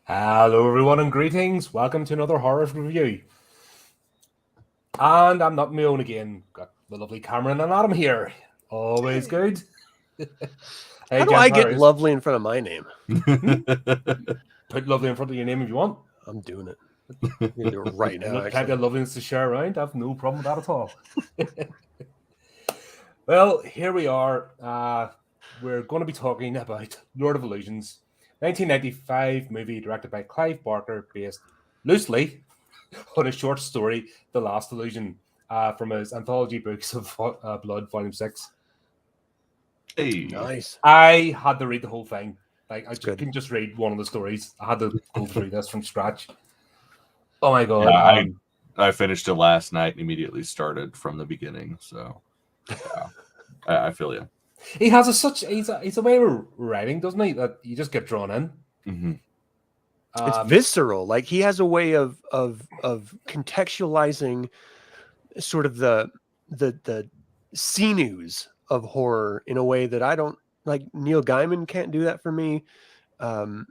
Hello, everyone, and greetings. Welcome to another horror review. And I'm not my own again. Got the lovely Cameron and Adam here. Always good. Hey, How do I get lovely in front of my name? Put lovely in front of your name if you want. I'm doing it. I'm gonna do it right now. Plenty of loveliness to share around. I have no problem with that at all. Well, here we are. We're going to be talking about Lord of Illusions, 1995 movie directed by Clive Barker, based loosely on a short story, The Last Illusion, from his anthology books of Blood, Volume 6. Hey. Nice. I had to read the whole thing. Like, I couldn't just read one of the stories. I had to go through this from scratch. Oh my god. Yeah, I finished it last night and immediately started from the beginning. So, yeah, I feel you. He has he's a way of writing, doesn't he? That you just get drawn in. Mm-hmm. It's visceral. Like, he has a way of contextualizing sort of the sinews of horror in a way that I don't like. Neil Gaiman can't do that for me. Well,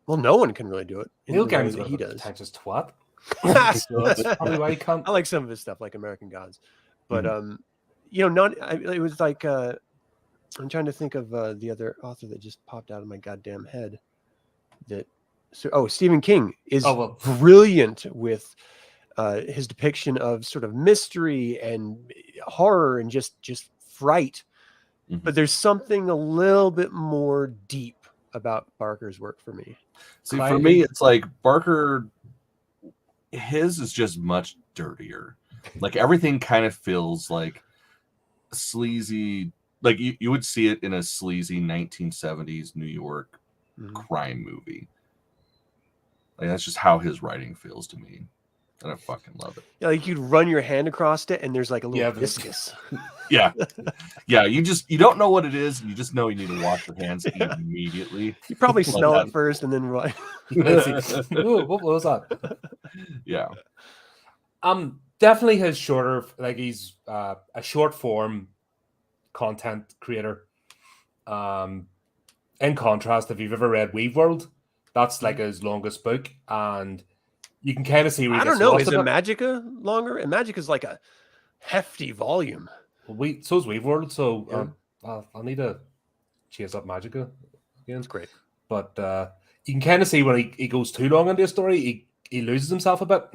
no one can really do it. Neil Gaiman's what he does. Pretentious twat. So that's probably why he can't. I like some of his stuff, like American Gods, but you know, it was like I'm trying to think of the other author that just popped out of my goddamn head. Stephen King is brilliant with his depiction of sort of mystery and horror and just fright. Mm-hmm. But there's something a little bit more deep about Barker's work for me. See, for me, it's like Barker. His is just much dirtier. Like, everything kind of feels like sleazy. Like, you would see it in a sleazy 1970s New York crime movie. Like, that's just how his writing feels to me. And I fucking love it. Yeah, like, you'd run your hand across it and there's like a little viscous. Yeah. You don't know what it is. You just know you need to wash your hands immediately. You probably smell it first and then run. Ooh, what was that? Yeah. Definitely his shorter, like, he's a short form content creator. In contrast, if you've ever read Weave World, that's like his longest book, and you can kind of see where I don't know. Is Magica longer? And Magica is like a hefty volume. Well, so is Weave World, so I'll need to chase up Magica again. It's great. But you can kind of see when he goes too long into a story, he loses himself a bit.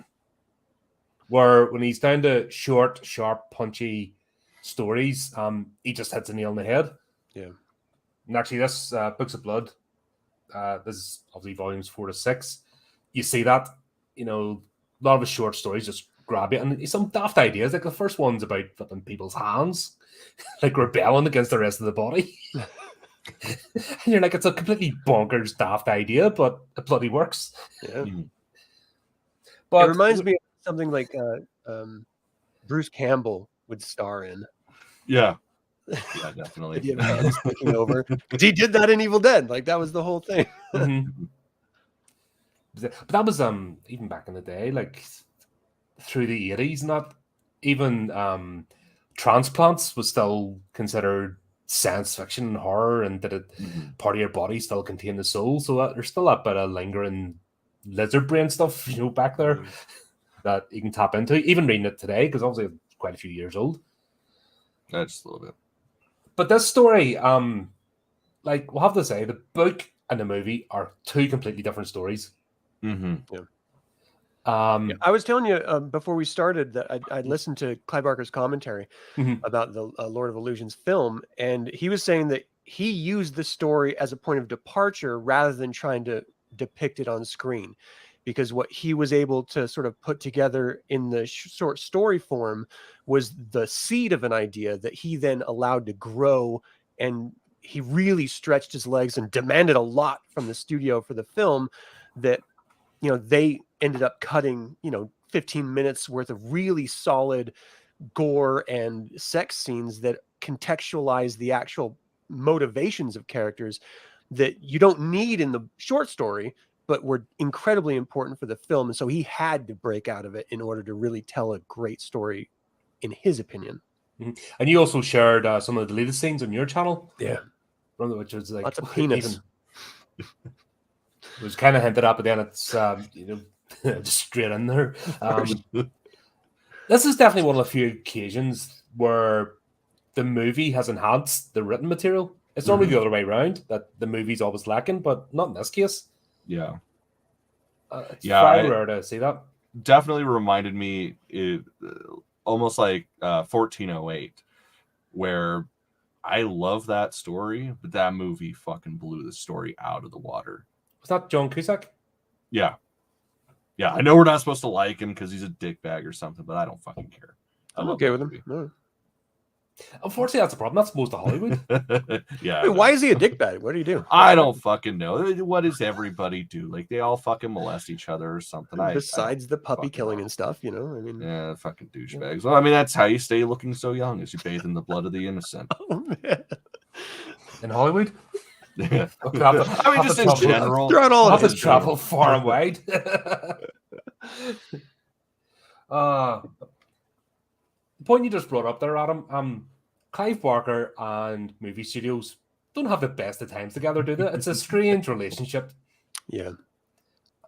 Where when he's down to short, sharp, punchy stories, he just hits a nail on the head. Yeah. And actually, this Books of Blood, this is obviously volumes 4 to 6. You see that, you know, a lot of his short stories just grab you, and some daft ideas. Like, the first one's about flipping people's hands, like rebelling against the rest of the body. And you're like, it's a completely bonkers, daft idea, but it bloody works. Yeah. But it reminds me of something like Bruce Campbell would star in. Yeah. Yeah, definitely. Taking over. He did that in Evil Dead. Like, that was the whole thing. But that was even back in the day, like through the 80s, not even Transplants was still considered science fiction and horror, and that part of your body still contained the soul. So there's still that bit of lingering lizard brain stuff, you know, back there that you can tap into. Even reading it today, because obviously it's quite a few years old. Just a little bit. But this story, like, we'll have to say, the book and the movie are two completely different stories. Mm-hmm. Yeah. I was telling you before we started that I listened to Clive Barker's commentary about the Lord of Illusions film, and he was saying that he used the story as a point of departure rather than trying to depict it on screen, because what he was able to sort of put together in the short story form was the seed of an idea that he then allowed to grow, and he really stretched his legs and demanded a lot from the studio for the film that, you know, they ended up cutting, 15 minutes worth of really solid gore and sex scenes that contextualize the actual motivations of characters that you don't need in the short story, but were incredibly important for the film. And so he had to break out of it in order to really tell a great story, in his opinion. And you also shared some of the deleted scenes on your channel. Yeah. Which was like lots of penis. It was kind of hinted at, but then it's just straight in there. This is definitely one of the few occasions where the movie has enhanced the written material. It's normally the other way around, that the movie's always lacking, but not in this case. Yeah. It's very rare to see that. Definitely reminded me almost like 1408, where I love that story, but that movie fucking blew the story out of the water. Was that John Cusack? Yeah. Yeah, I know we're not supposed to like him because he's a dickbag or something, but I don't fucking care. I'm okay with him. No. Unfortunately, that's a problem. That's most of Hollywood. Yeah. Wait, why is he a dickbag? What do you do? I don't fucking know. What does everybody do? Like, they all fucking molest each other or something. Besides the puppy killing and stuff, you know? I mean, yeah, fucking douchebags. Well, I mean, that's how you stay looking so young, is you bathe in the blood of the innocent. Oh, man. In Hollywood? Yeah. I mean, just in general. Throughout all of his travel far and wide. The point you just brought up there, Adam, Clive Barker and movie studios don't have the best of times together, do they? It's a strange relationship. Yeah.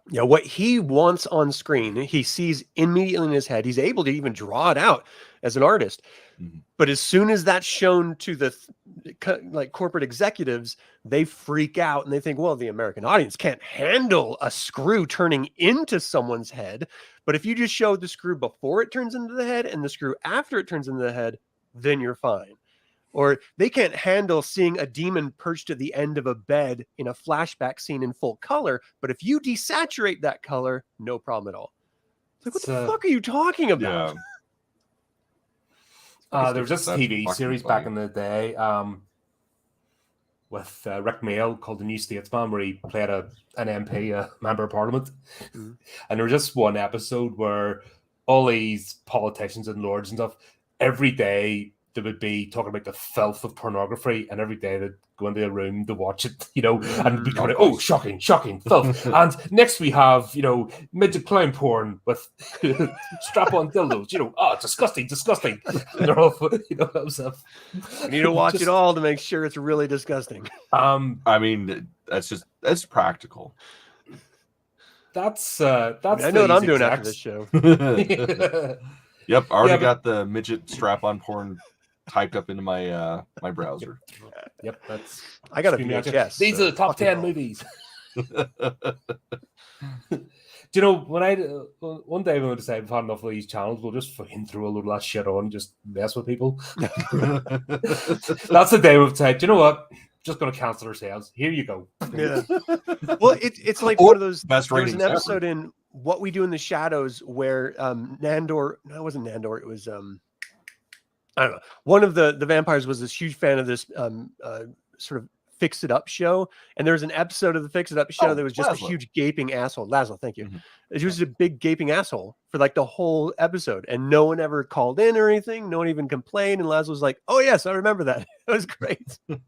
Yeah, what he wants on screen, he sees immediately in his head. He's able to even draw it out as an artist. Mm-hmm. But as soon as that's shown to the corporate executives, they freak out and they think, well, the American audience can't handle a screw turning into someone's head. But if you just show the screw before it turns into the head and the screw after it turns into the head, then you're fine. Or they can't handle seeing a demon perched at the end of a bed in a flashback scene in full color. But if you desaturate that color, no problem at all. It's like, what the fuck are you talking about? Yeah. There was this TV series back in the day with Rick Mail called The New Statesman, where he played an MP, a member of parliament. Mm-hmm. And there was just one episode where all these politicians and lords and stuff, every day they would be talking about the filth of pornography, and every day they'd go into a room to watch it, and be kind of, oh, shocking, filth. And next we have, midget clown porn with strap-on dildos, disgusting. And they're all, you need to watch it all to make sure it's really disgusting. I mean, that's practical. That's I know what I'm doing after this show. Yep, already got the midget strap-on porn typed up into my my browser. Yep, I got a VHS. These are the top 10 movies. Do you know, one day when we decide we've had enough of these channels, we'll just fucking throw a load of that shit on and just mess with people. That's the day we've said, do you know what? Just going to cancel ourselves. Here you go. Yeah. Well, it's like one of those. Best there's an episode in What We Do in the Shadows where Nandor. No, it wasn't Nandor. It was I don't know. One of the vampires was this huge fan of this sort of Fix It Up show, and there was an episode of the Fix It Up show that was just a huge gaping asshole. Laszlo, thank you. Mm-hmm. It was a big gaping asshole for like the whole episode, and no one ever called in or anything. No one even complained, and Laszlo was like, "Oh yes, I remember that. It was great." It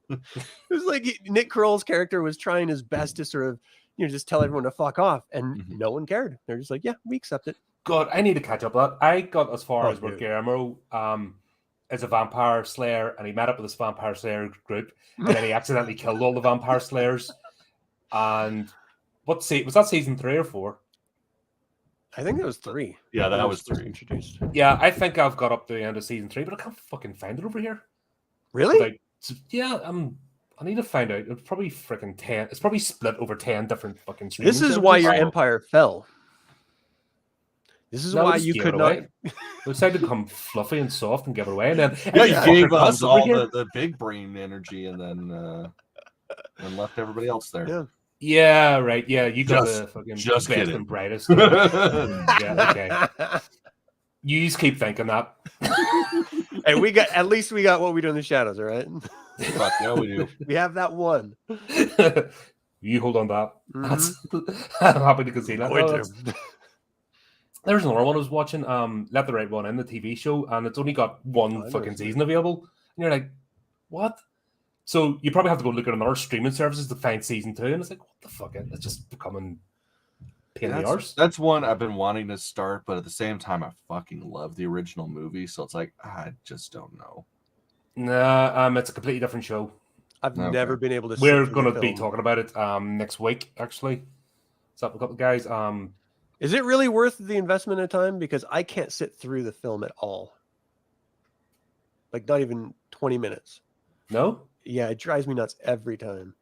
was like Nick Kroll's character was trying his best to sort of just tell everyone to fuck off, and no one cared. They're just like, "Yeah, we accept it." God, I need to catch up with that. I got as far as where Guillermo is a vampire slayer, and he met up with this vampire slayer group, and then he accidentally killed all the vampire slayers. And was that season 3 or 4? I think it was 3. Yeah, that was 3 introduced. Yeah, I think I've got up to the end of season 3, but I can't fucking find it over here. Really? I need to find out. It's probably freaking 10. It's probably split over 10 different fucking streaming This is why your empire fell. This is why you could not. We decided to become fluffy and soft and give it away, and then you gave us all the big brain energy, and then left everybody else there. Yeah, right. Yeah, you got the fucking best and brightest. Yeah, okay. You just keep thinking that. Hey, at least we got What We Do in the Shadows, all right? Fuck yeah, we do. We have that one. You hold on to that. I'm happy to concede that. There's another one I was watching, Let the Right One In, the TV show, and it's only got one fucking season available. And you're like, what? So you probably have to go look at another streaming services to find season 2, and it's like, what the fuck? It's just becoming pain in the arse. That's one I've been wanting to start, but at the same time, I fucking love the original movie, so it's like, I just don't know. Nah, it's a completely different show. I've never been able to. We're going to be talking about it next week, actually. up with a couple of guys. Is it really worth the investment of time? Because I can't sit through the film at all. Like not even 20 minutes. No? Yeah, it drives me nuts every time.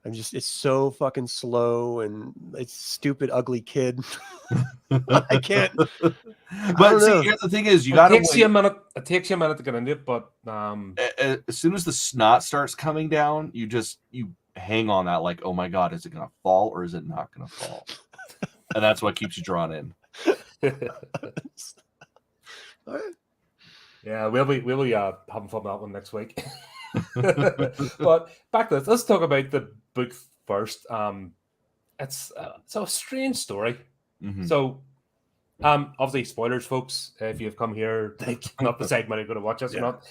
It's so fucking slow and it's stupid, ugly kid. I can't. But see, the thing is, you gotta wait. It takes you a minute to get into it, but as soon as the snot starts coming down, you hang on that like, oh my god, is it gonna fall or is it not gonna fall? And that's what keeps you drawn in. All right. Yeah, we'll be having fun with that one next week. But back to this, let's talk about the book first. It's a strange story. Mm-hmm. So, obviously, spoilers, folks. If you've come here, not the segment you're going to watch us or not.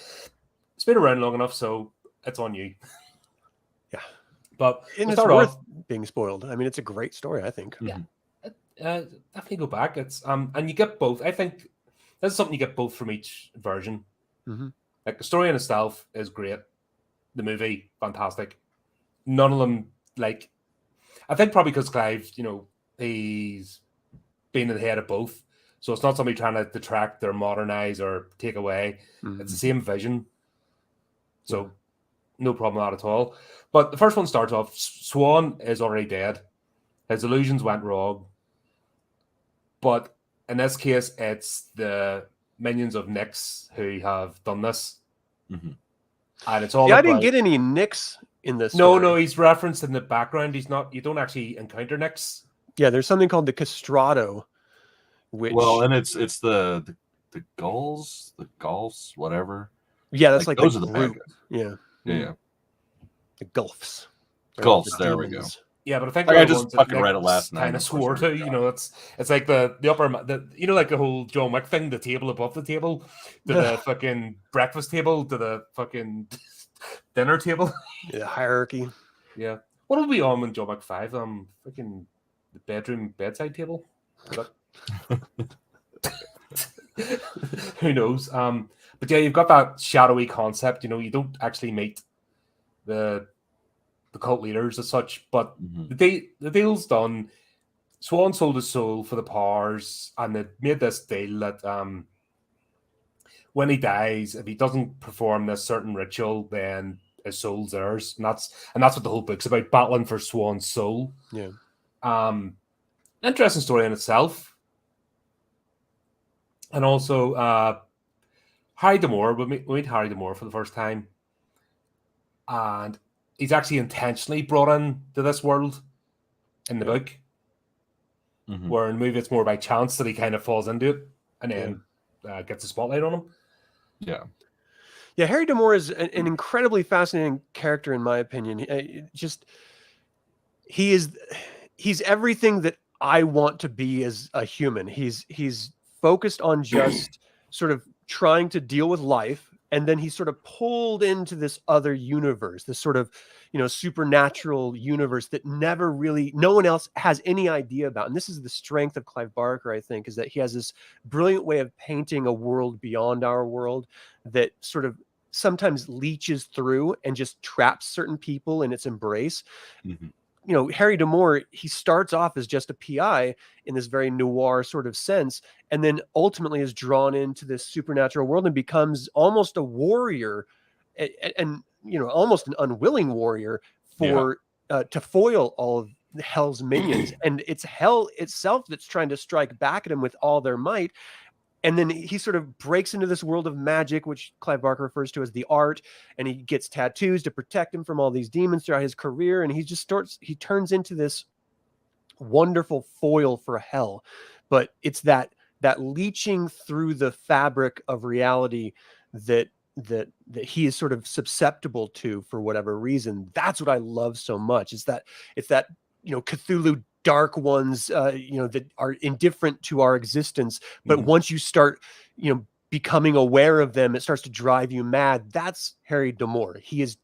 It's been around long enough, so it's on you. Yeah, but it's worth being spoiled. I mean, it's a great story, I think. Yeah, definitely go back. It's and you get both. I think this is something you get both from each version. Mm-hmm. Like the story in itself is great. The movie, fantastic. None of them, like, I think probably because Clive, he's been in the head of both. So it's not somebody trying to detract or modernize or take away. Mm-hmm. It's the same vision. So no problem with that at all. But the first one starts off, Swan is already dead. His illusions went wrong. But in this case, it's the minions of Nyx who have done this. Mm-hmm. And it's all I didn't get any Nyx in this story. No, he's referenced in the background. You don't actually encounter Nyx. Yeah, there's something called the Castrato, which and it's the gulls, the Gulfs, whatever. Yeah, that's like those the are the group. bad guys. Yeah. Yeah. The Gulfs. Gulfs, there we go. Yeah, but I think I just fucking read it last night. Kind of swore to, it's like the upper, like the whole John Wick thing, the table above the table, to the fucking breakfast table, to the fucking dinner table. Yeah, hierarchy. Yeah. What will be on in John Wick 5? Fucking the bedroom bedside table. Who knows? But yeah, you've got that shadowy concept. You don't actually meet the cult leaders as such, but the deal's done. Swan sold his soul for the powers, and they made this deal that when he dies, if he doesn't perform this certain ritual, then his soul's theirs, and that's what the whole book's about, battling for Swan's soul. Yeah. Interesting story in itself. And also Harry D'Amour, we meet Harry D'Amour for the first time, and he's actually intentionally brought in to this world in the book, where in the movie it's more by chance that he kind of falls into it and then gets the spotlight on him. Yeah. Yeah, Harry D'Amour is an incredibly fascinating character, in my opinion. He's everything that I want to be as a human. He's focused on just sort of trying to deal with life, and then he's sort of pulled into this other universe, this sort of, supernatural universe that no one else has any idea about. And this is the strength of Clive Barker, I think, is that he has this brilliant way of painting a world beyond our world that sort of sometimes leeches through and just traps certain people in its embrace. Harry D'Amour, he starts off as just a PI in this very noir sort of sense, and then ultimately is drawn into this supernatural world and becomes almost a warrior, and almost an unwilling warrior for to foil all of Hell's minions. And it's Hell itself that's trying to strike back at him with all their might. And then he sort of breaks into this world of magic, which Clive Barker refers to as the art, and he gets tattoos to protect him from all these demons throughout his career. And he turns into this wonderful foil for Hell. But it's that leeching through the fabric of reality that he is sort of susceptible to for whatever reason. That's what I love so much. It's that Cthulhu dark ones, that are indifferent to our existence. But once you start, becoming aware of them, it starts to drive you mad. That's Harry D'Amour. He's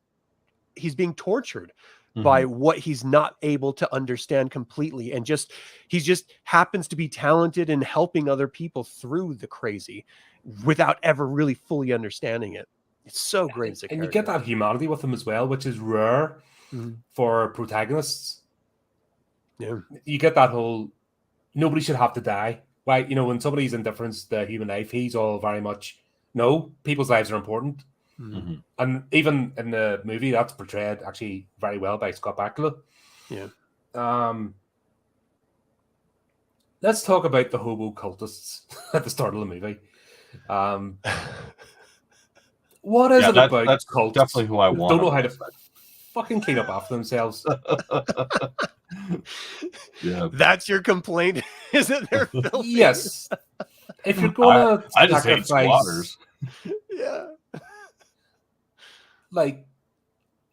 being tortured by what he's not able to understand completely. And he just happens to be talented in helping other people through the crazy without ever really fully understanding it. It's so great as a character. And you get that humanity with him as well, which is rare for protagonists. Yeah. You get that whole nobody should have to die. Why, when somebody's indifference to human life, he's all very much no. People's lives are important, and even in the movie, that's portrayed actually very well by Scott Bakula. Yeah. Let's talk about the hobo cultists at the start of the movie. What is it about that's cults? Definitely who I want. Don't know how to fucking clean up after themselves. Yeah, that's your complaint. Is it they're filthy? Yes. If you're gonna I just hate squatters. Yeah. Like,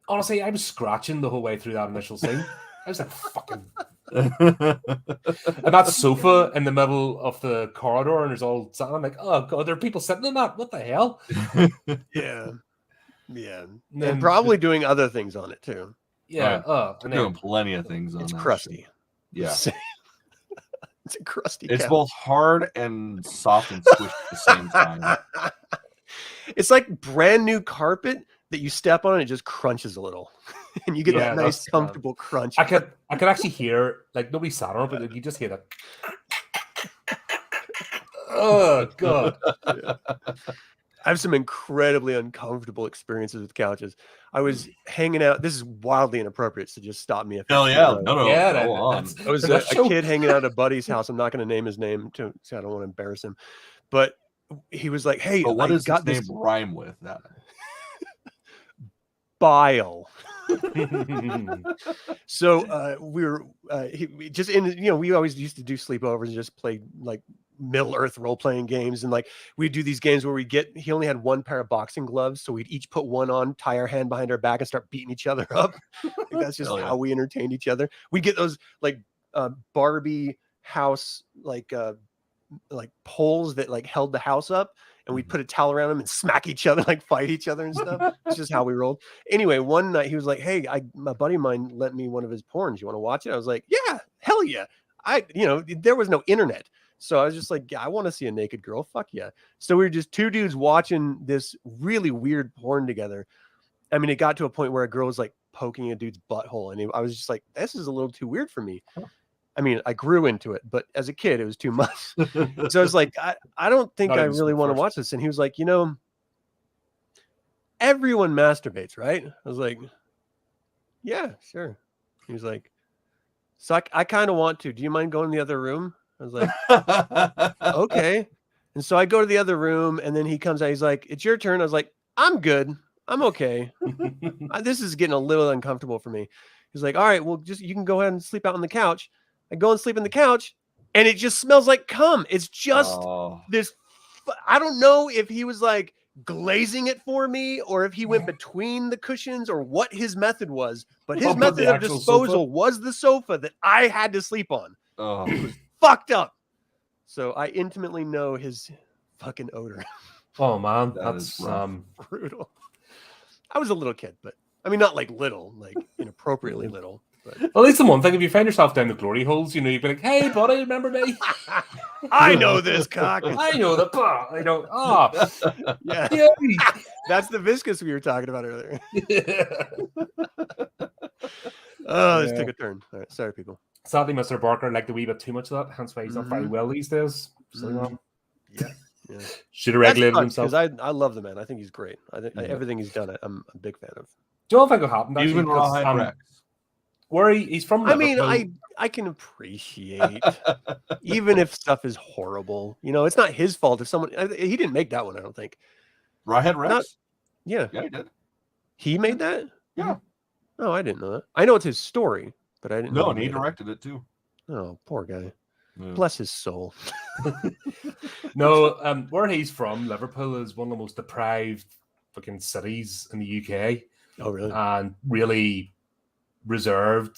honestly, I was scratching the whole way through that initial scene. I was like, fucking. And that sofa in the middle of the corridor, and there's all sitting. I'm like, oh god, there are people sitting in that. What the hell? Yeah. And probably doing other things on it too. Yeah. Doing plenty of things on it. It's crusty. Shit. Yeah. It's a crusty. It's both hard and soft and squishy at the same time. It's like brand new carpet that you step on and it just crunches a little. And you get that nice comfortable crunch. I could actually hear, like, nobody sat on it, but you just hear that. Oh god. Yeah. I have some incredibly uncomfortable experiences with couches. I was hanging out. This is wildly inappropriate, so just stop me. Hell yeah. No. Yeah, go on. I was a kid hanging out at a buddy's house. I'm not going to name his name, so I don't want to embarrass him. But he was like, hey, but what does his name rhyme with? That Bile. So we were just in, we always used to do sleepovers and just play like Middle Earth role-playing games, and like we'd do these games where he only had one pair of boxing gloves, so we'd each put one on, tie our hand behind our back, and start beating each other up. That's just how we entertained each other. We get those like Barbie house like poles that like held the house up, and we'd put a towel around them and smack each other, like fight each other and stuff. It's just how we rolled. Anyway, one night he was like, hey, my buddy of mine lent me one of his porns. You want to watch it? I was like, yeah, hell yeah. There was no internet. So I was just like, yeah, I want to see a naked girl. Fuck yeah. So we were just two dudes watching this really weird porn together. I mean, it got to a point where a girl was like poking a dude's butthole. And I was just like, this is a little too weird for me. I mean, I grew into it, but as a kid, it was too much. So I was like, I don't think I really want to watch this. And he was like, everyone masturbates, right? I was like, yeah, sure. He was like, so I kind of want to. Do you mind going in the other room? I was like, okay. And so I go to the other room, and then he comes out. He's like, it's your turn. I was like, I'm good. I'm okay. This is getting a little uncomfortable for me. He's like, all right, well, you can go ahead and sleep out on the couch. I go and sleep on the couch, and it just smells like cum. It's just this. I don't know if he was like glazing it for me, or if he went between the cushions, or what his method was. But his method of disposal was the sofa that I had to sleep on. It was fucked up. So I intimately know his fucking odor. Oh man, that's brutal. I was a little kid, but I mean, not like little, like inappropriately little. But at least the one thing, if you find yourself down the glory holes, you'd be like, hey buddy, remember me? I know this cock. I know the yeah. That's the viscous we were talking about earlier. This took a turn. All right, sorry people. Sadly, Mr. Barker liked a wee bit too much of that, hence why he's not very well these days. So, yeah. Should have regulated himself. Because I love the man. I think he's great. I think everything he's done, I'm a big fan of. Do you know think will happen? Even Rawhide Rex. Where he's from Liverpool. I mean, I can appreciate even if stuff is horrible. It's not his fault if someone he didn't make that one. I don't think. Rawhide Rex. Yeah, he did. He made that. Yeah. Oh, I didn't know that. I know it's his story, but I didn't know. No, and he directed it too. Oh, poor guy. Yeah. Bless his soul. No, where he's from, Liverpool, is one of the most deprived fucking cities in the UK. Oh, really? And really reserved.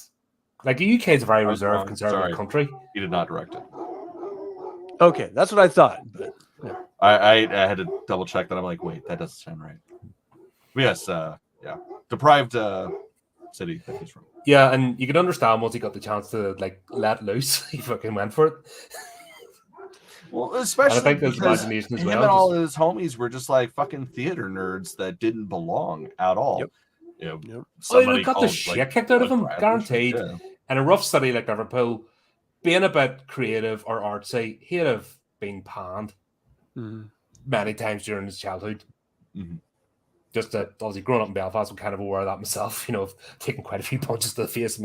Like, the UK is a very reserved, conservative country. He did not direct it. Okay, that's what I thought. But yeah. I had to double check that. I'm like, wait, that doesn't sound right. But yes, yeah, deprived city that he's from. Yeah, and you can understand once he got the chance to like let loose, he fucking went for it. Well, especially and I think because imagination as him well. And all his homies were just like fucking theater nerds that didn't belong at all. Yep. You know, he got the shit kicked out of him, guaranteed. in a rough city like Liverpool, being a bit creative or artsy, he'd have been panned many times during his childhood. Just that, obviously, growing up in Belfast, I'm kind of aware of that myself. You know, I've taken quite a few punches to the face,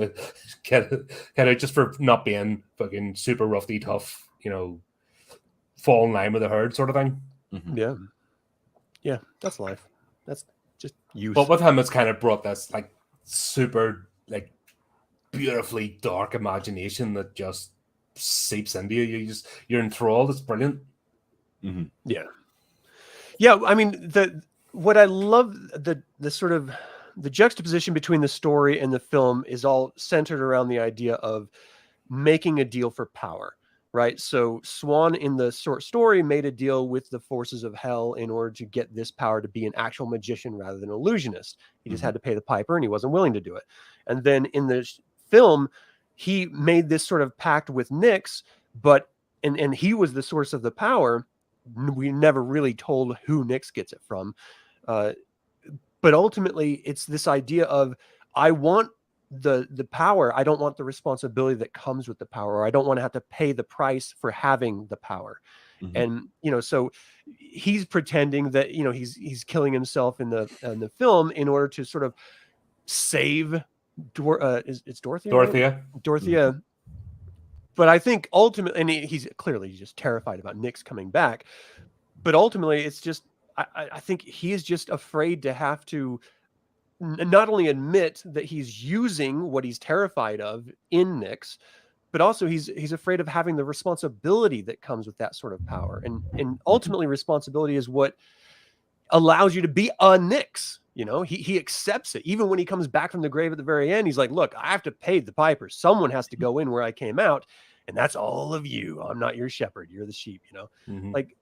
kind of just for not being fucking super roughy tough. You know, fall in line with the herd, sort of thing. Yeah, that's life. That's just youth. But with him, it's kind of brought this like super like beautifully dark imagination that just seeps into you. You're enthralled. It's brilliant. Yeah. I mean, what I love, the sort of the juxtaposition between the story and the film is all centered around the idea of making a deal for power, right? So Swan in the short story made a deal with the forces of hell in order to get this power to be an actual magician rather than an illusionist. He just had to pay the piper, and he wasn't willing to do it. And then in the film, he made this sort of pact with Nyx, but and he was the source of the power. We never really told who Nyx gets it from. But ultimately, it's this idea of, I want the power. I don't want the responsibility that comes with the power, or I don't want to have to pay the price for having the power. And, you know, so he's pretending that, you know, he's killing himself in the film in order to sort of save it's Dorothea? Dorothea. Right? Dorothea. But I think ultimately, and he's clearly just terrified about Nyx coming back. But ultimately, it's just, I think he is just afraid to have to not only admit that he's using what he's terrified of in Nyx, but also he's afraid of having the responsibility that comes with that sort of power. And ultimately, responsibility is what allows you to be a Nyx. You know, he accepts it. Even when he comes back from the grave at the very end, he's like, look, I have to pay the piper. Someone has to go in where I came out. And that's all of you. I'm not your shepherd. You're the sheep, you know, like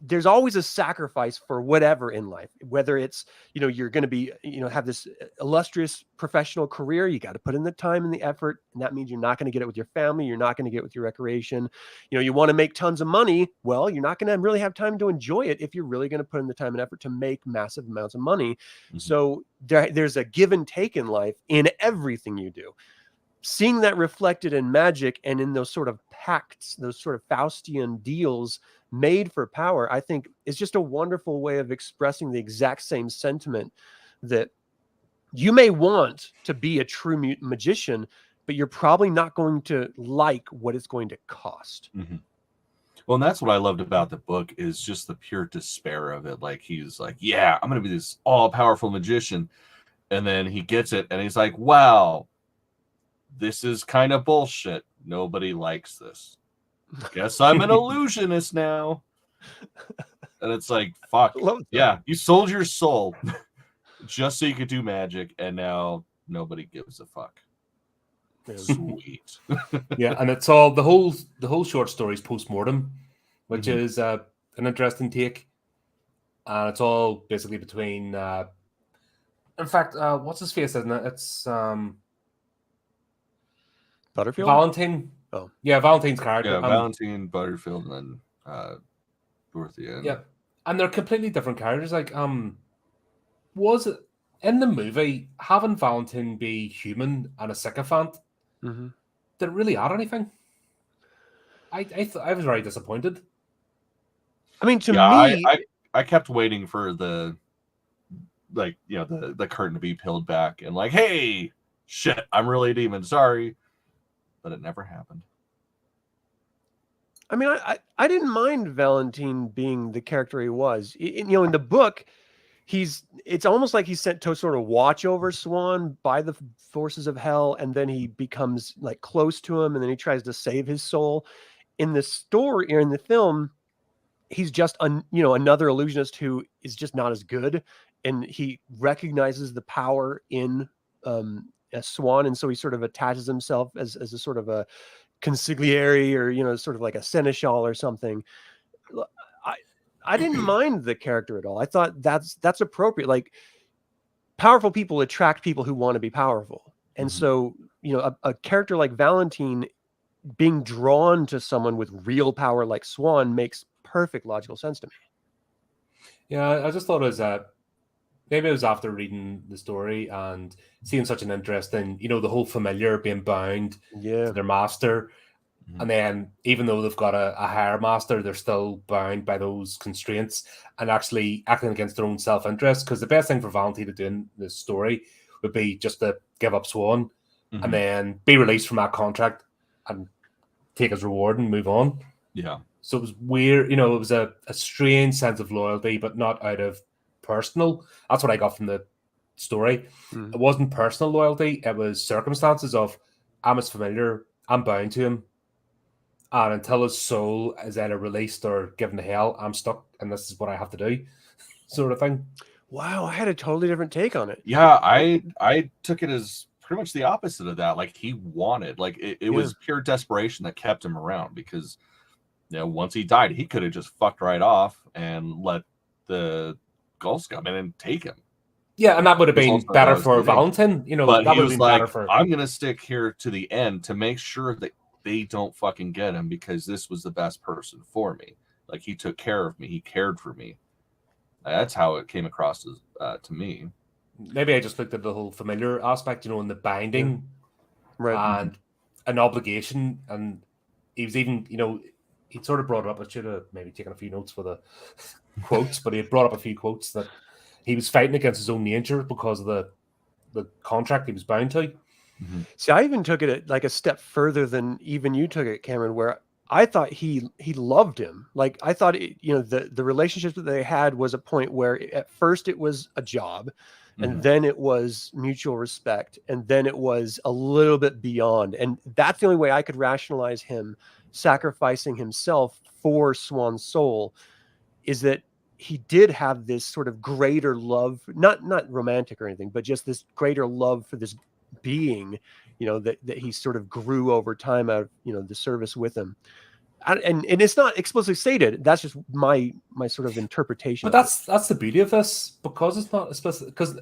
there's always a sacrifice for whatever in life, whether it's, you know, you're going to be, you know, have this illustrious professional career. You got to put in the time and the effort. And that means you're not going to get it with your family. You're not going to get it with your recreation. You know, you want to make tons of money. Well, you're not going to really have time to enjoy it if you're really going to put in the time and effort to make massive amounts of money. So there's a give and take in life in everything you do. Seeing that reflected in magic and in those sort of pacts, those sort of Faustian deals made for power, I think is just a wonderful way of expressing the exact same sentiment that you may want to be a true magician, but you're probably not going to like what it's going to cost. Well, and that's what I loved about the book, is just the pure despair of it. Like, he's like, yeah, I'm going to be this all-powerful magician. And then he gets it, and he's like, wow, this is kind of bullshit. Nobody likes this. Guess I'm an illusionist now. And it's like, fuck. Yeah, you sold your soul just so you could do magic, and now nobody gives a fuck. Sweet. Yeah, and it's all the whole short story is post-mortem, which is an interesting take. And it's all basically between in fact, what's his face, isn't it? It's Butterfield? Valentine. Oh. Yeah, Valentine's character. Yeah, Valentine, Butterfield, and then Dorothea. Yeah. And they're completely different characters. Like, was it in the movie having Valentine be human and a sycophant? Did it really add anything? I was very disappointed. I mean, to me, I kept waiting for the curtain to be peeled back and like, hey, shit, I'm really a demon. Sorry. But it never happened. I mean, I didn't mind Valentine being the character he was. You know, in the book, it's almost like he's sent to sort of watch over Swan by the forces of hell, and then he becomes like close to him, and then he tries to save his soul. In the story, or in the film, he's just another illusionist who is just not as good, and he recognizes the power in a Swan, and so he sort of attaches himself as a sort of a consigliere, or, you know, sort of like a seneschal or something. I didn't mind the character at all. I thought that's appropriate. Like, powerful people attract people who want to be powerful. And so, you know, a character like Valentine being drawn to someone with real power like Swan makes perfect logical sense to me. Yeah, I just thought it was maybe it was after reading the story and seeing such an interest in, the whole familiar being bound to their master. And then even though they've got a higher master, they're still bound by those constraints and actually acting against their own self-interest. Because the best thing for Valentine to do in this story would be just to give up Swan and then be released from that contract and take his reward and move on. Yeah. So it was weird, it was a strange sense of loyalty, but not out of personal. That's what I got from the story. It wasn't personal loyalty. It was circumstances of, I'm his familiar, I'm bound to him. And until his soul is either released or given to hell, I'm stuck, and this is what I have to do, sort of thing. Wow, I had a totally different take on it. Yeah, I took it as pretty much the opposite of that. Like, he wanted, like, it was pure desperation that kept him around, because once he died, he could have just fucked right off and let the Gulls come in and take him. Yeah, and that would have been better for Valentine. But that he would was have been like, better for... I'm gonna stick here to the end to make sure that they don't fucking get him, because this was the best person for me. Like, he took care of me, he cared for me. That's how it came across to me. Maybe I just looked at the whole familiar aspect, and the binding, right, and an obligation, and he was even, he'd sort of brought it up. I should have maybe taken a few notes for the quotes, but he had brought up a few quotes that he was fighting against his own nature because of the contract he was bound to. See, I even took it like a step further than even you took it, Cameron, where I thought he loved him. Like, I thought, the relationship that they had was a point where at first it was a job, and then it was mutual respect, and then it was a little bit beyond. And that's the only way I could rationalize him sacrificing himself for Swan's soul, is that he did have this sort of greater love, not romantic or anything, but just this greater love for this being, that he sort of grew over time out of, the service with him. And it's not explicitly stated. That's just my sort of interpretation. But that's the beauty of this, because it's not explicit, because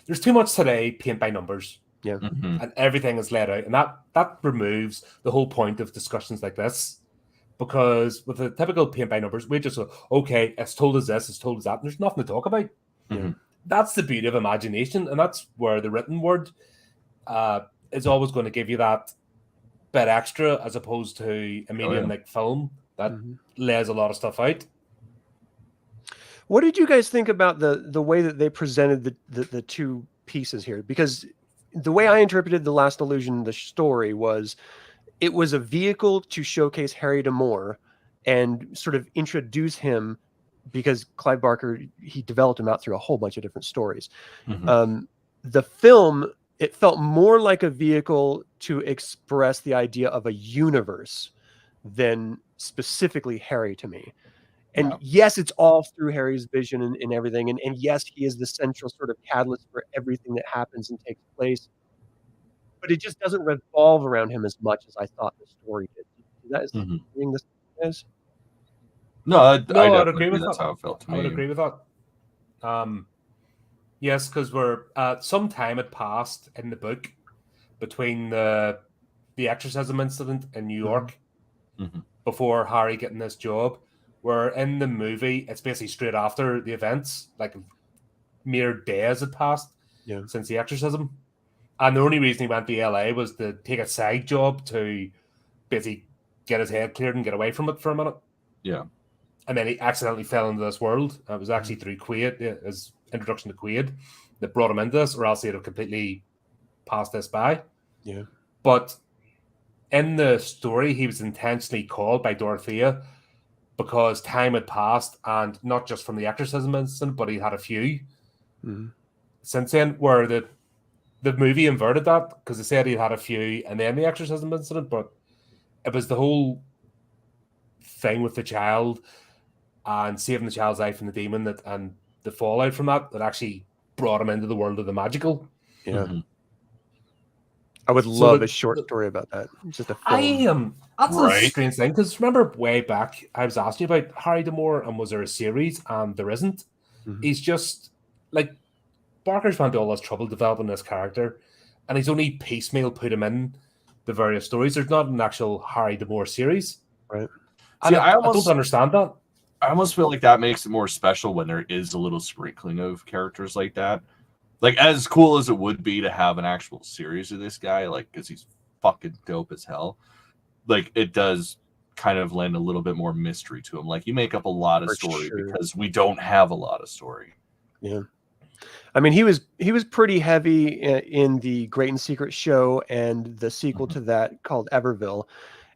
there's too much today paint by numbers. Yeah. And everything is laid out, and that removes the whole point of discussions like this. Because with the typical paint by numbers, we just go, okay, it's told us this, it's told us that, and there's nothing to talk about. That's the beauty of imagination, and that's where the written word is always going to give you that bit extra, as opposed to a medium like film that lays a lot of stuff out. What did you guys think about the way that they presented the two pieces here? Because the way I interpreted The Last Illusion, the story, was it was a vehicle to showcase Harry D'Amour and sort of introduce him, because Clive Barker, he developed him out through a whole bunch of different stories. The film, it felt more like a vehicle to express the idea of a universe than specifically Harry to me. And yes, it's all through Harry's vision and everything. And yes, he is the central sort of catalyst for everything that happens and takes place. But it just doesn't revolve around him as much as I thought the story did. That is doing this is. No, I would agree with that's that. how it felt to me. I would agree with that. Yes, because we're some time had passed in the book between the exorcism incident in New York before Harry getting this job. Where in the movie, it's basically straight after the events, like mere days had passed since the exorcism. And the only reason he went to LA was to take a side job to basically get his head cleared and get away from it for a minute. Yeah. And then he accidentally fell into this world. It was actually through Quaid, his introduction to Quaid, that brought him into this, or else he'd have completely passed this by. Yeah. But in the story, he was intentionally called by Dorothea because time had passed, and not just from the exorcism incident, but he had a few since then, where the movie inverted that, because they said he had a few and then the exorcism incident, but it was the whole thing with the child and saving the child's life from the demon and the fallout from that actually brought him into the world of the magical. I would love a short story about that. Just a film. That's a strange thing, because remember way back I was asking you about Harry D'Amour and was there a series, and there isn't. He's just like, Barker's went to all this trouble developing this character, and he's only piecemeal put him in the various stories. There's not an actual Harry D'Amour series. Right. And I don't understand that. I almost feel like that makes it more special when there is a little sprinkling of characters like that. Like, as cool as it would be to have an actual series of this guy, like, because he's fucking dope as hell, like, it does kind of lend a little bit more mystery to him. Like, you make up a lot of story because we don't have a lot of story. Yeah. I mean, he was pretty heavy in the Great and Secret show and the sequel to that called Everville.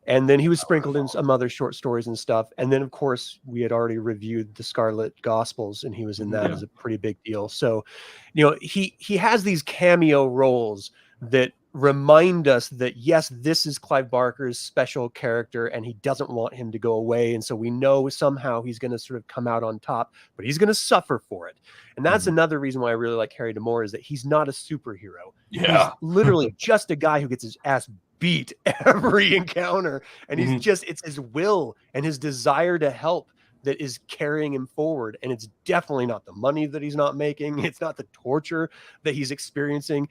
And then he was sprinkled in some other short stories and stuff. And then, of course, we had already reviewed the Scarlet Gospels, and he was in that as a pretty big deal. So, you know, he has these cameo roles that remind us that, yes, this is Clive Barker's special character, and he doesn't want him to go away. And so we know somehow he's going to sort of come out on top, but he's going to suffer for it. And that's another reason why I really like Harry D'Amour, is that he's not a superhero. Yeah. He's literally just a guy who gets his ass beat every encounter, and he's just, it's his will and his desire to help that is carrying him forward. And it's definitely not the money that he's not making, it's not the torture that he's experiencing.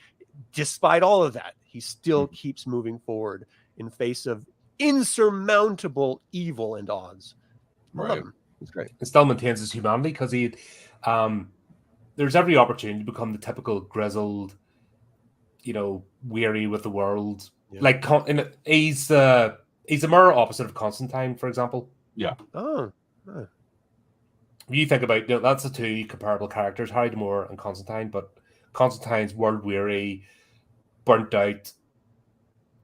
Despite all of that, he still keeps moving forward in face of insurmountable evil and odds. I love him. It's great. It still maintains his humanity, because he there's every opportunity to become the typical grizzled, you know, weary with the world. Like, he's the mirror opposite of Constantine, for example. Yeah. Oh. You think about, you know, that's the two comparable characters, Harry D'Amour and Constantine, but Constantine's world weary, burnt out,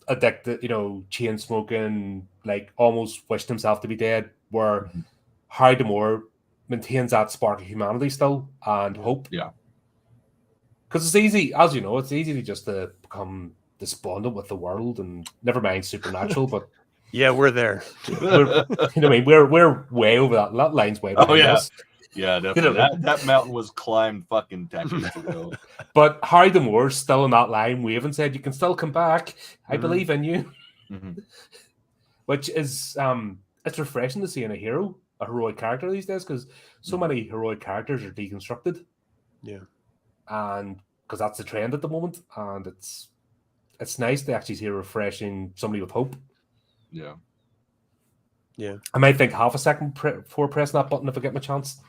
addicted, you know, chain smoking, like almost wished himself to be dead, where Harry D'Amour maintains that spark of humanity still and hope. Yeah. Because it's easy, as you know, it's easy just to become despondent with the world, and never mind supernatural, but yeah, we're there. We're, you know, I mean, we're way over that. That line's way behind us. Yeah, definitely. You know, that mountain was climbed fucking decades ago. But Harry D'Amour's still on that line, waving, said, "You can still come back. I believe in you." Which is it's refreshing to see in a heroic character these days, because so many heroic characters are deconstructed. Yeah, and because that's the trend at the moment, and it's nice to actually see a refreshing somebody with hope. Yeah. I might think half a second before pressing that button if I get my chance.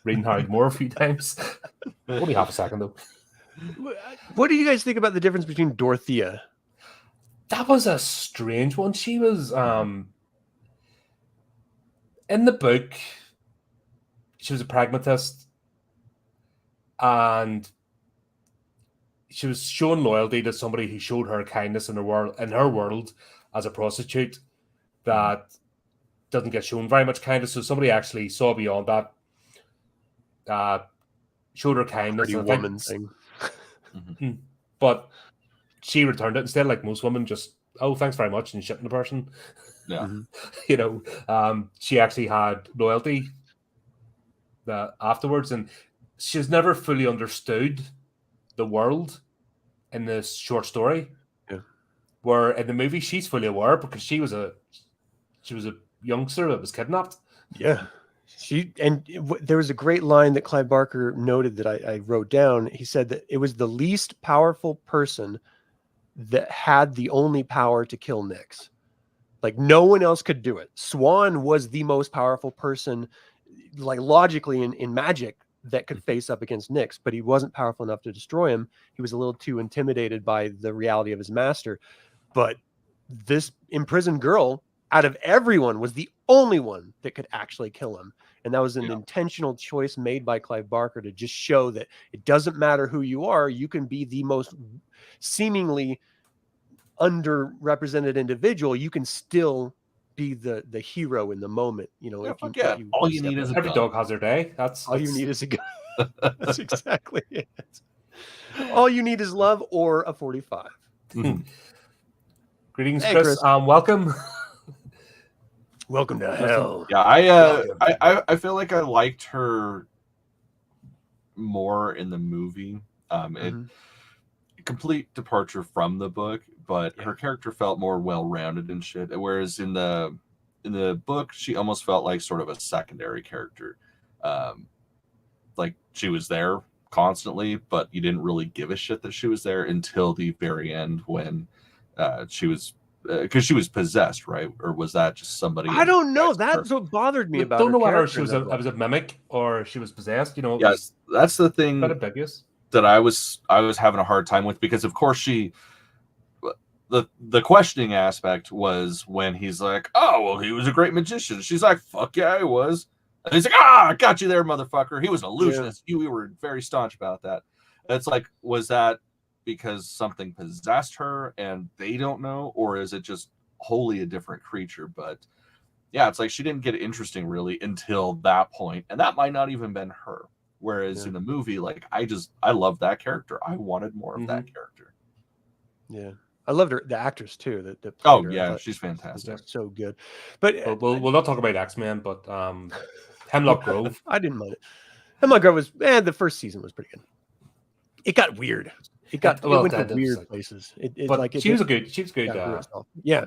Reading Harry D'Amour a few times. Only half a second, though. What do you guys think about the difference between Dorothea? That was a strange one. She was in the book, she was a pragmatist, and she was showing loyalty to somebody who showed her kindness in her world as a prostitute that doesn't get shown very much kindness. So somebody actually saw beyond that, showed her kindness. Pretty woman thing. But she returned it instead, like most women, just, oh, thanks very much, and shitting the person. Yeah. You know, she actually had loyalty afterwards, and she's never fully understood the world in this short story. Yeah. Where in the movie she's fully aware, because she was a youngster that was kidnapped. Yeah. There was a great line that Clive Barker noted that I wrote down. He said that it was the least powerful person that had the only power to kill Nyx. Like, no one else could do it. Swan was the most powerful person, like, logically in magic, that could face up against Nyx, but he wasn't powerful enough to destroy him. He was a little too intimidated by the reality of his master. But this imprisoned girl, out of everyone, was the only one that could actually kill him. And that was an intentional choice made by Clive Barker to just show that it doesn't matter who you are. You can be the most seemingly underrepresented individual. You can still be the hero in the moment. You know, all you need is every dog has their day. All you need is a gun. That's exactly it. All you need is love or a 45. Greetings, hey, Chris. Welcome. Welcome to hell. Yeah, I feel like I liked her more in the movie. Complete departure from the book, but her character felt more well-rounded and shit. Whereas in the book, she almost felt like sort of a secondary character. Like, she was there constantly, but you didn't really give a shit that she was there until the very end, when she was because she was possessed, right? Or was that just somebody? I don't know. That's what bothered me about. Don't know whether she was it was a mimic or she was possessed. You know, yes, that's the thing that I was having a hard time with, because of course the questioning aspect was when he's like, oh well, he was a great magician. She's like, fuck yeah, he was. And he's like, I got you there, motherfucker. He was an illusionist. Yeah. We were very staunch about that. It's like, was that because something possessed her and they don't know, or is it just wholly a different creature? But yeah, it's like she didn't get interesting really until that point, and that might not even been her. Whereas in the movie, like I love that character. I wanted more of that character. Yeah. I loved her, the actress too. That played her. Yeah, she's fantastic. So good. But we'll not talk about X-Men, but Hemlock Grove. I didn't mind it. Hemlock Grove was the first season was pretty good. It got weird. It went to weird places. She was good. Yeah,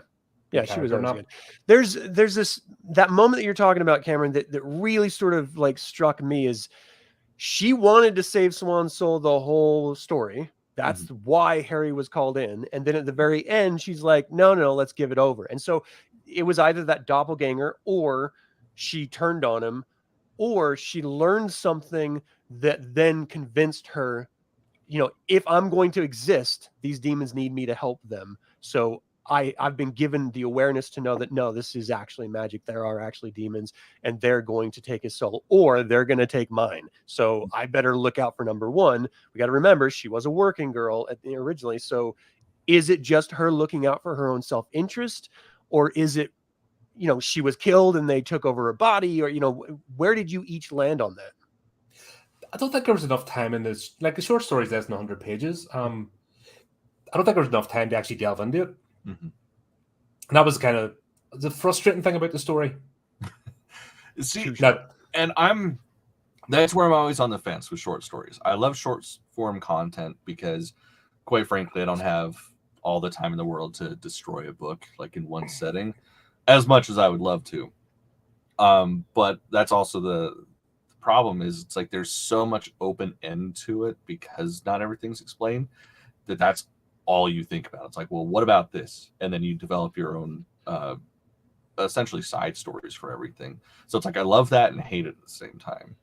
she was always good. There's that moment that you're talking about, Cameron, that really sort of like struck me is she wanted to save Swan's soul the whole story. That's why Harry was called in. And then at the very end, she's like, no, let's give it over. And so it was either that doppelganger, or she turned on him, or she learned something that then convinced her, if I'm going to exist, these demons need me to help them. So I've been given the awareness to know that, no, this is actually magic. There are actually demons, and they're going to take his soul, or they're going to take mine. So I better look out for number one. We got to remember she was a working girl originally. So is it just her looking out for her own self-interest, or is it, she was killed and they took over her body, or, where did you each land on that? I don't think there was enough time in this. Like, the short story is less than 100 pages. I don't think there was enough time to actually delve into it. And that was kind of the frustrating thing about the story. See, that's where I'm always on the fence with short stories. I love short form content because, quite frankly, I don't have all the time in the world to destroy a book like in one setting, as much as I would love to. But that's also the problem is it's like there's so much open end to it because not everything's explained that's all you think about. It's like, well, what about this? And then you develop your own essentially side stories for everything. So it's like I love that and hate it at the same time.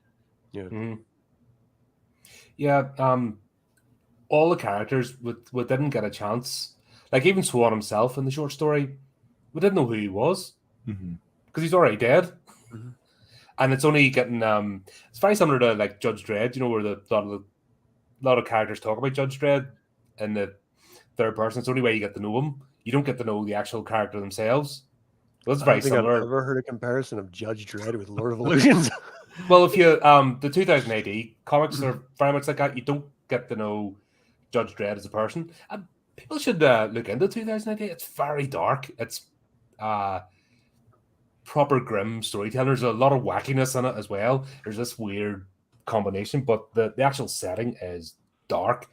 All the characters we didn't get a chance. Like even Swan himself in the short story, we didn't know who he was because he's already dead. And it's only getting it's very similar to like Judge Dredd, where a lot of characters talk about Judge Dredd in the third person. It's the only way you get to know them. You don't get to know the actual character themselves. Well, that's very similar. I've never heard a comparison of Judge Dredd with Lord of Illusions. Well, if you the 2000 AD comics are very much like that. You don't get to know Judge Dredd as a person. And people should look into 2000 AD. It's very dark. It's proper grim storytelling. There's a lot of wackiness in it as well. There's this weird combination, but the actual setting is dark.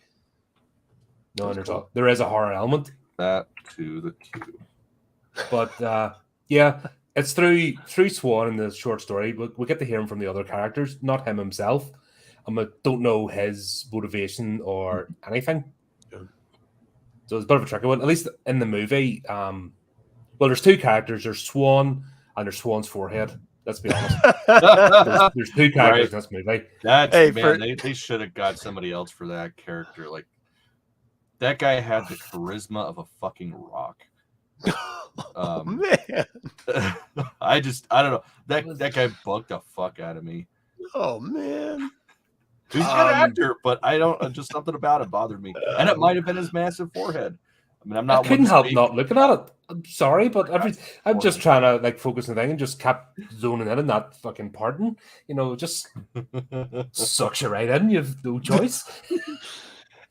No, there is a horror element. That to the Q. But it's through Swan in the short story. We get to hear him from the other characters, not him himself. I don't know his motivation or anything. So it's a bit of a tricky one. At least in the movie, there's two characters. There's Swan and there's Swan's forehead. Let's be honest. there's two characters in this movie. They should have got somebody else for that character. Like, that guy had the charisma of a fucking rock. Man. I don't know. That guy bugged the fuck out of me. Oh man. He's a good actor, but just something about it bothered me. And it might have been his massive forehead. I couldn't help not looking at it. I'm sorry, but I'm just trying to like focus on the thing and just kept zoning in on that fucking pardon. Just sucks you right in. You have no choice.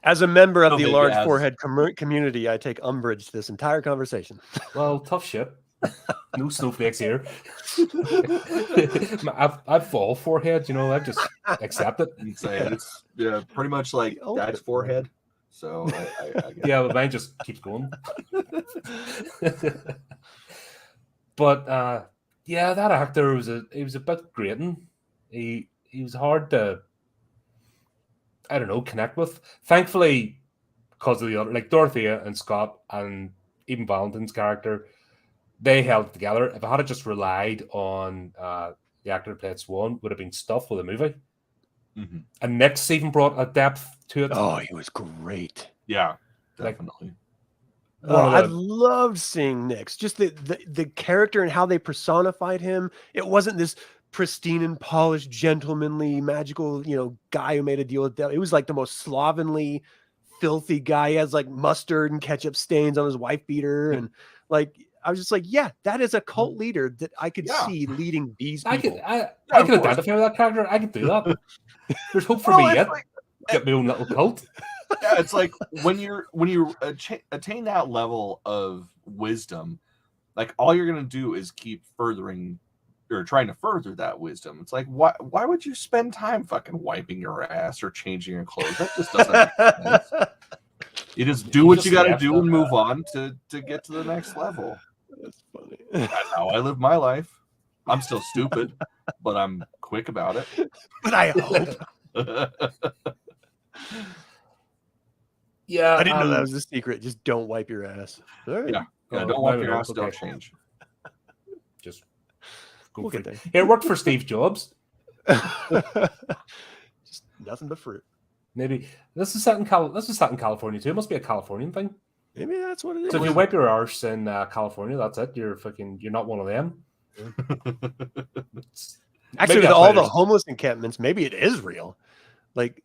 As a member of the large forehead community, I take umbrage to this entire conversation. Well, tough shit. No snowflakes here. I've full forehead, I just accept it. It's pretty much like dad's forehead. So I but mine just keeps going. But that actor was a bit grating. He was hard to, I don't know, connect with. Thankfully, because of the other, like Dorothea and Scott and even Valentine's character, they held it together. If I had just relied on the actor who played Swan, would have been stuff with a movie. Mm-hmm. And Nick's even brought a depth to it. Oh, he was great. Yeah, definitely. I loved seeing Nick's. Just the character and how they personified him. It wasn't this pristine and polished, gentlemanly, magical, guy who made a deal with devil. It was like the most slovenly, filthy guy. He has like mustard and ketchup stains on his wife beater, and like I was just like, yeah, that is a cult leader that I could see leading these people. I could identify with that character. I could do that. There's hope for me yet. Get my own little cult. Yeah, it's like when you attain that level of wisdom, like all you're gonna do is keep furthering or trying to further that wisdom. It's like why would you spend time fucking wiping your ass or changing your clothes? That just doesn't make sense. You just do what you got to do and move on to get to the next level. That's funny. That's how I live my life. I'm still stupid, but I'm quick about it. But I hope. Yeah, I didn't know that was the secret. Just don't wipe your ass. Right. Yeah, don't wipe your ass. Don't change. Just go for it. It worked for Steve Jobs. Just nothing but fruit. Maybe this is set in California too. It must be a Californian thing. Maybe that's what it is. So if you wipe your arse in California, that's it. You're not one of them. Actually, with all the homeless encampments, maybe it is real. Like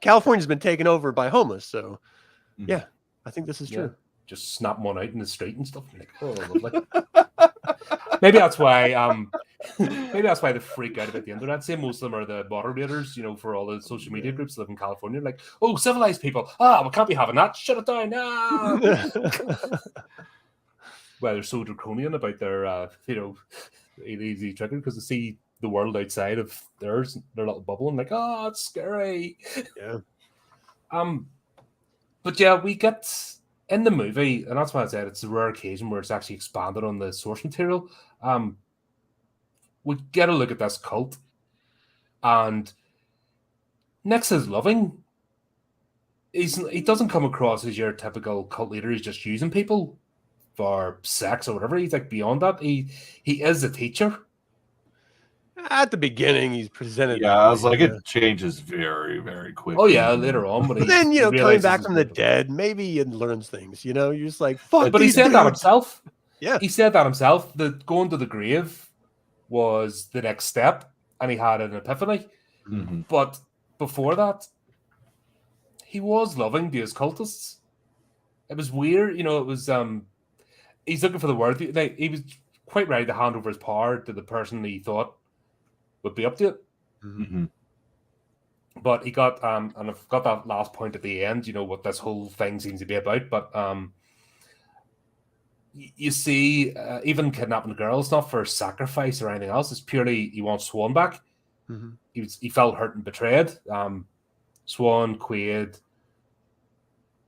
California's been taken over by homeless, so yeah, I think this is true. Just snap one out in the street and stuff. Like, oh, lovely. Maybe that's why. Maybe that's why they freak out about the internet. Say most of them are the moderators, for all the social media groups that live in California. Like, oh, civilized people. We can't be having that. Shut it down now. Well, they're so draconian about their, easy trigger because they see the world outside of their little bubble and like, oh, it's scary. Yeah. But yeah, we get in the movie, and that's why I said it's a rare occasion where it's actually expanded on the source material. We get a look at this cult, and Nix is loving. He doesn't come across as your typical cult leader. He's just using people for sex or whatever. He's like beyond that. He is a teacher. At the beginning, he's presented. Yeah, I was like, it changes very, very quickly. Oh yeah, later on, but then coming back from the dead, maybe he learns things. You're just like, fuck. But he said that himself. Yeah, he said that himself. That going to the grave was the next step, and he had an epiphany. Mm-hmm. But before that, he was loving to his cultists. It was weird, it was. He's looking for the word. He was quite ready to hand over his power to the person he thought would be up to it. Mm-hmm. But he got and I've got that last point at the end, what this whole thing seems to be about. But you see, even kidnapping the girl is not for sacrifice or anything else. It's purely he wants Swan back. Mm-hmm. He felt hurt and betrayed. Swan, Quaid.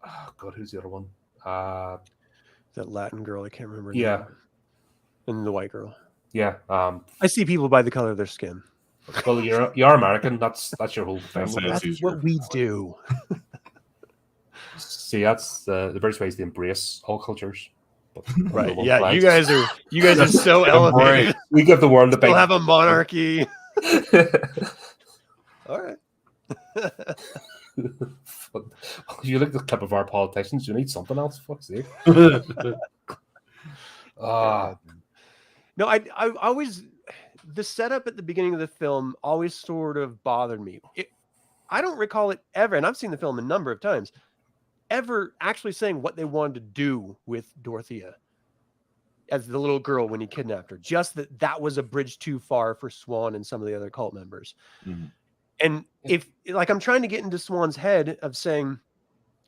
Oh God, who's the other one? That Latin girl, I can't remember. Yeah, and the white girl. Yeah. I see people by the color of their skin. Well, you're American. That's your whole thing. That's what we do. See, that's the British way is to embrace all cultures. Right. Yeah. Flags. You guys are so elevated. We give the world a big. We'll have a monarchy. All right. You look at the clip of our politicians. You need something else. Fuck's sake. No, I always, the setup at the beginning of the film always sort of bothered me. I don't recall it ever, and I've seen the film a number of times, ever actually saying what they wanted to do with Dorothea as the little girl when he kidnapped her. Just that was a bridge too far for Swan and some of the other cult members. Mm-hmm. And I'm trying to get into Swan's head of saying,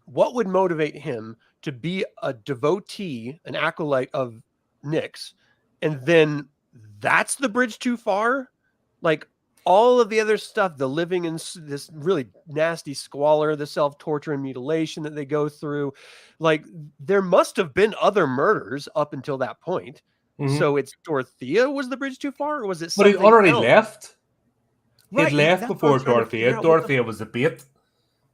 what would motivate him to be a devotee, an acolyte of Nix, and then that's the bridge too far? Like all of the other stuff, the living in this really nasty squalor, the self-torture and mutilation that they go through, like there must have been other murders up until that point. Mm-hmm. So it's Dorothea was the bridge too far, or was it something But he already else? Left. Right, he'd left before Dorothea. Dorothea was the bait.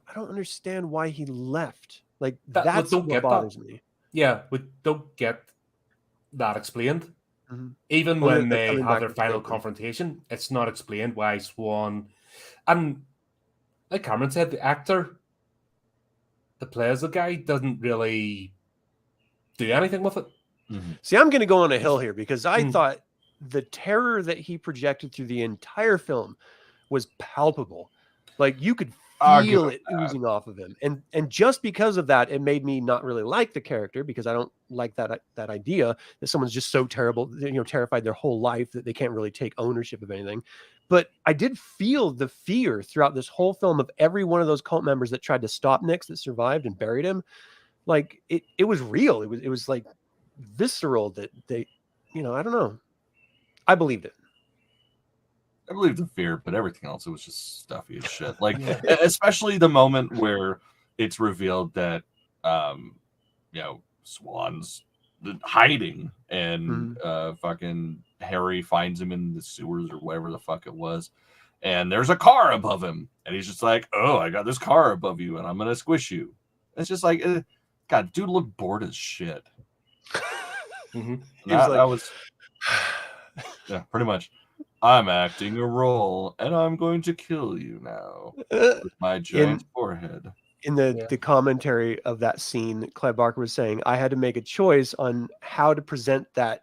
I don't understand why he left. Like that's what bothers me. Yeah, we don't get that explained. Mm-hmm. Even when they have their final confrontation, it's not explained why Swan. And like Cameron said, the actor that plays the guy doesn't really do anything with it. Mm-hmm. See, I'm going to go on a hill here because I thought the terror that he projected through the entire film was palpable. Like you could feel it oozing off of him. And just because of that, it made me not really like the character because I don't like that idea that someone's just so terrible, terrified their whole life that they can't really take ownership of anything. But I did feel the fear throughout this whole film of every one of those cult members that tried to stop Nix that survived and buried him. Like it was real. It was like visceral that they, I don't know. I believed it. I believe the fear, but everything else, it was just stuffy as shit. Like, especially the moment where it's revealed that, Swan's hiding and fucking Harry finds him in the sewers or whatever the fuck it was. And there's a car above him. And he's just like, oh, I got this car above you and I'm going to squish you. It's just like, God, dude looked bored as shit. That was, yeah, pretty much. I'm acting a role, and I'm going to kill you now with my giant forehead. In the commentary of that scene, Clive Barker was saying, I had to make a choice on how to present that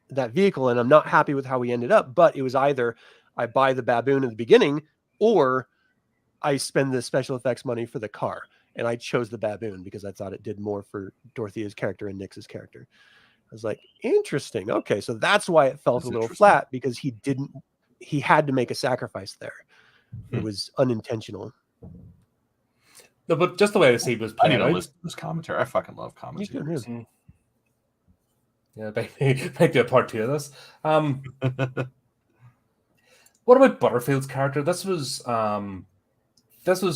vehicle, and I'm not happy with how we ended up, but it was either I buy the baboon at the beginning, or I spend the special effects money for the car. And I chose the baboon because I thought it did more for Dorothea's character and Nix's character. I was like, interesting. Okay, so that's why it felt a little flat, because he had to make a sacrifice there. It was unintentional. No, but just the way the scene was played. I need to listen to this commentary. I fucking love commentary. Yeah, make a part 2 of this. What about Butterfield's character? This was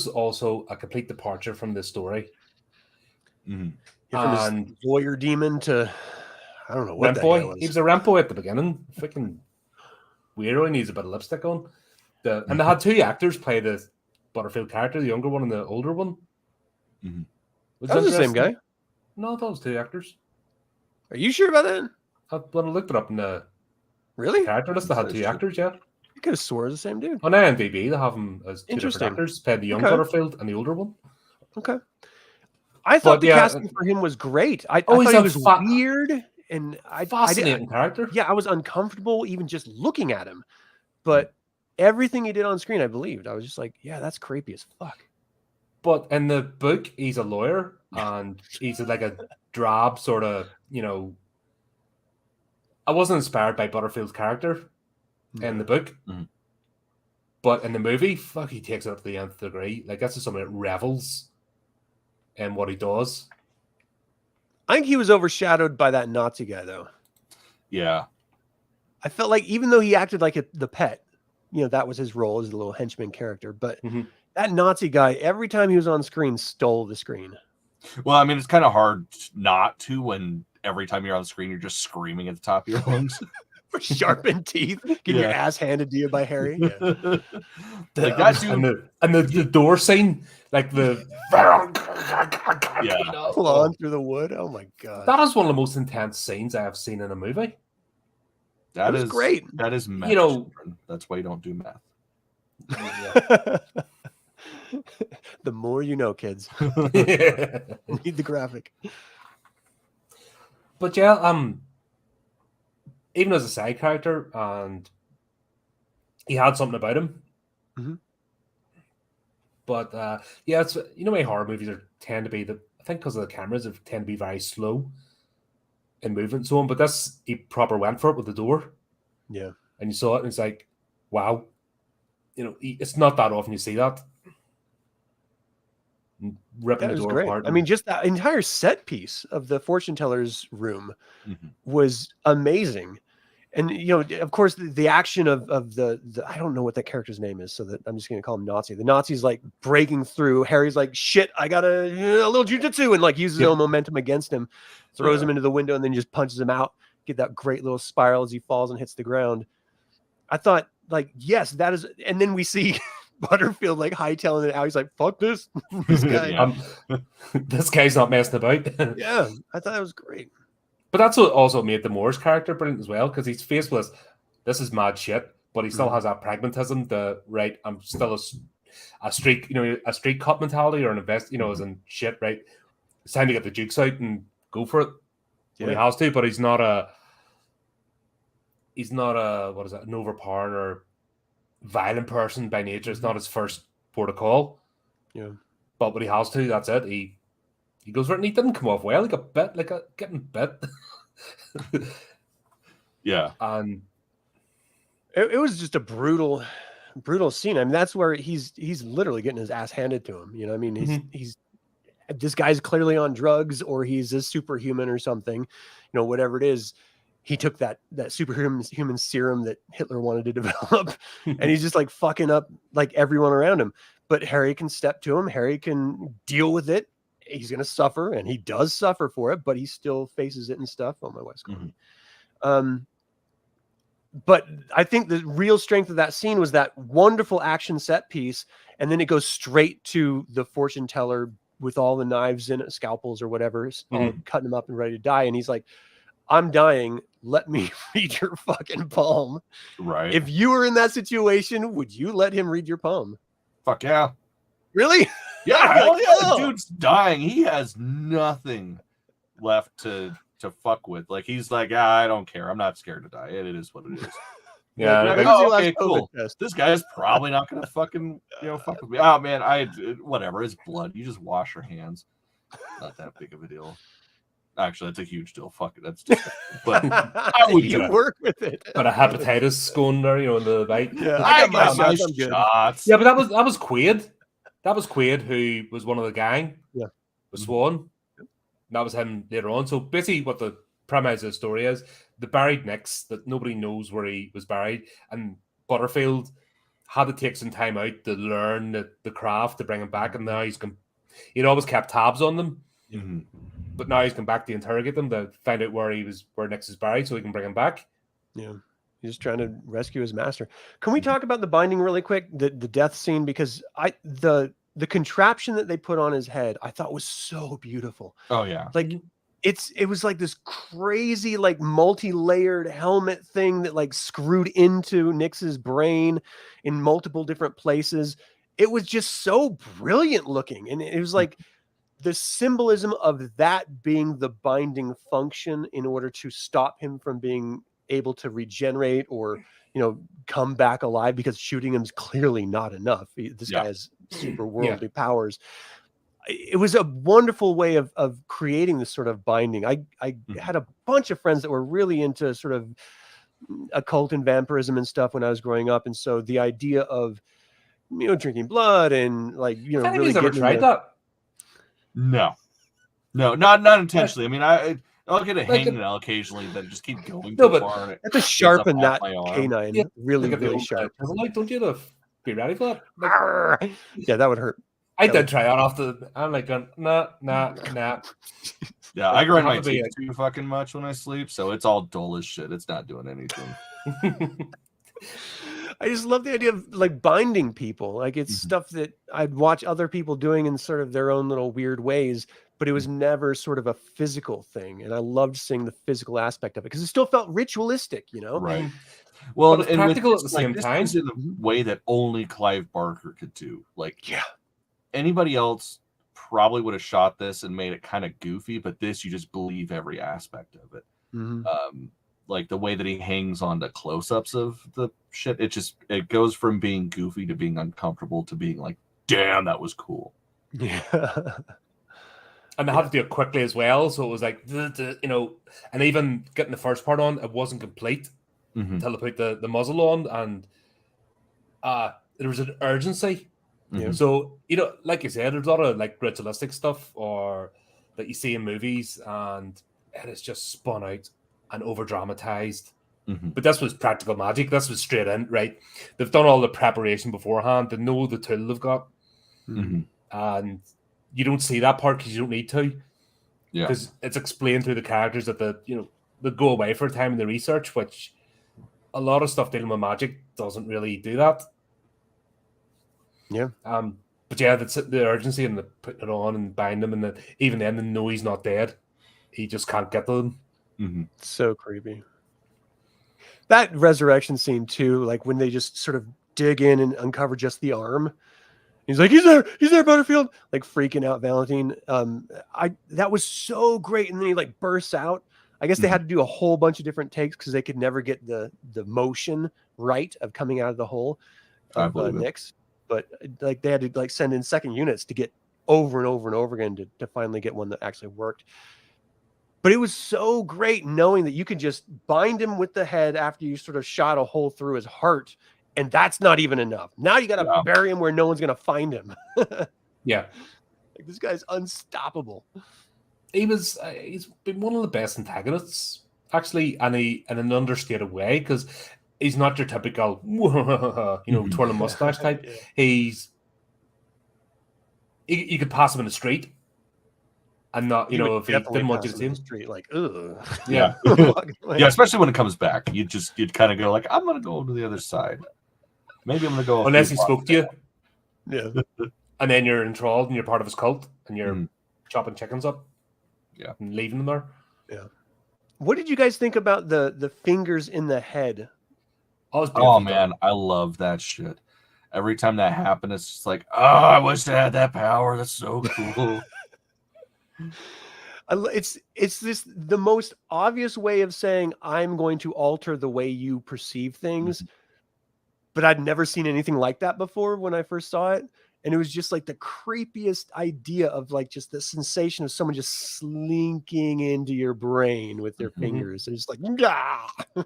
also a complete departure from this story. From his lawyer demon to, I don't know what that guy was. He was a ramp boy at the beginning. Freaking weirdo. He needs a bit of lipstick on. And they had 2 actors play the Butterfield character, the younger one and the older one. That was the same guy? No, that was 2 actors. Are you sure about that? When I looked it up in the character list, they had 2 actors, yeah. I could have swore it was the same dude. On IMDb, they have them as 2 different actors, playing the young Butterfield and the older one. Okay. I thought the casting for him was great. I thought he was weird and fascinating character. Yeah, I was uncomfortable even just looking at him. But everything he did on screen, I believed. I was just like, yeah, that's creepy as fuck. But in the book, he's a lawyer and he's like a drab sort of, I wasn't inspired by Butterfield's character in the book. But in the movie, fuck, he takes it up to the nth degree. Like, that's just something that revels in what he does. I think he was overshadowed by that Nazi guy, though. Yeah. I felt like even though he acted like the pet, that was his role as a little henchman character. But that Nazi guy, every time he was on screen, stole the screen. Well, I mean, it's kind of hard not to when every time you're on the screen, you're just screaming at the top of your lungs. For sharpened teeth, getting your ass handed to you by Harry. Yeah. Like that dude, and the door scene, like the clawing through the wood. Oh my god, that is one of the most intense scenes I have seen in a movie. That is great. That is math. That's why you don't do math. The more you know, kids. Need the graphic. But yeah, even as a side character, and he had something about him. But it's why horror movies tend to be I think because of the cameras, they tend to be very slow in movement, so on. But he proper went for it with the door. Yeah, and you saw it, and it's like, wow, it's not that often you see that. Ripping the door apart. I mean, just that entire set piece of the fortune teller's room was amazing. And, of course, the action of the I don't know what that character's name is, so that I'm just going to call him Nazi. The Nazi's like breaking through. Harry's like, shit, I got a little jujitsu, and like uses his own momentum against him, throws him into the window, and then just punches him out. Get that great little spiral as he falls and hits the ground. I thought, like, yes, that is. And then we see Butterfield like hightailing it out. He's like, "Fuck this, this guy." This guy's not messing about. Yeah, I thought that was great. But that's what also made the Moore's character brilliant as well, because he's faced with this is mad shit, but he still has that pragmatism. Right, I'm still a street, a street cop mentality, or an invest, as in shit. Right, it's time to get the jukes out and go for it when he has to. But he's not a what is that, an overpowering or violent person by nature. It's not his first port of call. Yeah, but when he has to, that's it. He goes for it, and he didn't come off well. He got bit, getting bit. Yeah, and it was just a brutal scene. I mean, that's where he's literally getting his ass handed to him. You know, I mean, he's this guy's clearly on drugs, or he's a superhuman or something. Whatever it is. He took that superhuman serum that Hitler wanted to develop, and he's just like fucking up like everyone around him. But Harry can step to him. Harry can deal with it. He's going to suffer, and he does suffer for it, but he still faces it and stuff. Oh, my wife's calling. But I think the real strength of that scene was that wonderful action set piece, and then it goes straight to the fortune teller with all the knives and scalpels or whatever, all cutting him up and ready to die. And he's like, "I'm dying. Let me read your fucking palm." Right. If you were in that situation, would you let him read your palm? Fuck yeah. Really? Yeah. Hell yeah. The dude's dying. He has nothing left to fuck with. Like, he's like, I don't care. I'm not scared to die. It is what it is. Yeah. Like, okay, cool. This guy's probably not gonna fucking fuck with me. Oh man, whatever. It's blood. You just wash your hands. Not that big of a deal. Actually, that's a huge deal. Fuck it, that's disgusting. But I would work with it. But a hepatitis going there, in the bite. Yeah, I got my shots. Yeah, but that was Quaid. That was Quaid, who was one of the gang. Yeah, with Swan. That was him later on. So basically, what the premise of the story is: the buried Nix, that nobody knows where he was buried, and Butterfield had to take some time out to learn the craft to bring him back, and now he'd always kept tabs on them. Mm-hmm. But now he's come back to interrogate them to find out where Nix is buried, so he can bring him back. Yeah, he's just trying to rescue his master. Can we talk about the binding really quick? The death scene, because the contraption that they put on his head, I thought was so beautiful. Oh yeah, like it was like this crazy like multi-layered helmet thing that like screwed into Nix's brain in multiple different places. It was just so brilliant looking, and it was like the symbolism of that being the binding function in order to stop him from being able to regenerate or, come back alive, because shooting him is clearly not enough. This guy has super worldly powers. It was a wonderful way of creating this sort of binding. I had a bunch of friends that were really into sort of occult and vampirism and stuff when I was growing up. And so the idea of, drinking blood and like, I think really never tried that. No, not intentionally. I mean, I'll get a hangnail occationally, but just keep going too far. And have to sharpen that canine really sharp. Like, don't you be ready for that? Like, yeah, that would hurt. I did try that off I'm like, nah. Yeah, I grind my teeth too fucking much when I sleep, so it's all dull as shit. It's not doing anything. I just love the idea of like binding people. Like it's stuff that I'd watch other people doing in sort of their own little weird ways, but it was never sort of a physical thing. And I loved seeing the physical aspect of it because it still felt ritualistic, Right. Well, and practical at the same time. This is in the way that only Clive Barker could do. Like, anybody else probably would have shot this and made it kind of goofy, but this, you just believe every aspect of it. Like the way that he hangs on the close-ups of the shit, it goes from being goofy to being uncomfortable to being like, damn, that was cool. Yeah. And they had to do it quickly as well, so it was like, and even getting the first part on, it wasn't complete until they put the muzzle on, and there was an urgency. So, like you said, there's a lot of like ritualistic stuff or that you see in movies, and it is just spun out and over dramatized. But this was practical magic. This was straight in, right? They've done all the preparation beforehand. They know the tool they've got, and you don't see that part because you don't need to. Yeah, because it's explained through the characters that they go away for a time in the research, which a lot of stuff dealing with magic doesn't really do that. Yeah. But yeah, that's the urgency and the putting it on and buying them, and even then, they know he's not dead. He just can't get to them. Mm-hmm. So creepy. That resurrection scene too, like when they just sort of dig in and uncover just the arm. He's like, he's there, Butterfield, like freaking out Valentine. That was so great. And then he like bursts out. I guess they had to do a whole bunch of different takes because they could never get the motion right of coming out of the hole of Nyx. But like they had to like send in second units to get over and over and over again to finally get one that actually worked. But it was so great knowing that you could just bind him with the head after you sort of shot a hole through his heart. And that's not even enough. Now you got to bury him where no one's going to find him. Yeah. Like, this guy's unstoppable. He's been one of the best antagonists, actually, and in an understated way, because he's not your typical, twirling mustache type. Yeah. You could pass him in the street. And not, if he didn't want you to see him. The street, like, ugh. Yeah. Yeah, especially when it comes back. You'd kind of go like, I'm going to go to the other side. Maybe I'm going to go. Unless he spoke to you. Yeah. And then you're enthralled and you're part of his cult and you're chopping chickens up. Yeah. And leaving them there. Yeah. What did you guys think about the fingers in the head? Oh man, I love that shit. Every time that happened, it's just like, oh, I wish I had that power. That's so cool. It's the most obvious way of saying I'm going to alter the way you perceive things, but I'd never seen anything like that before when I first saw it, and it was just like the creepiest idea of like just the sensation of someone just slinking into your brain with their fingers. It's like, well,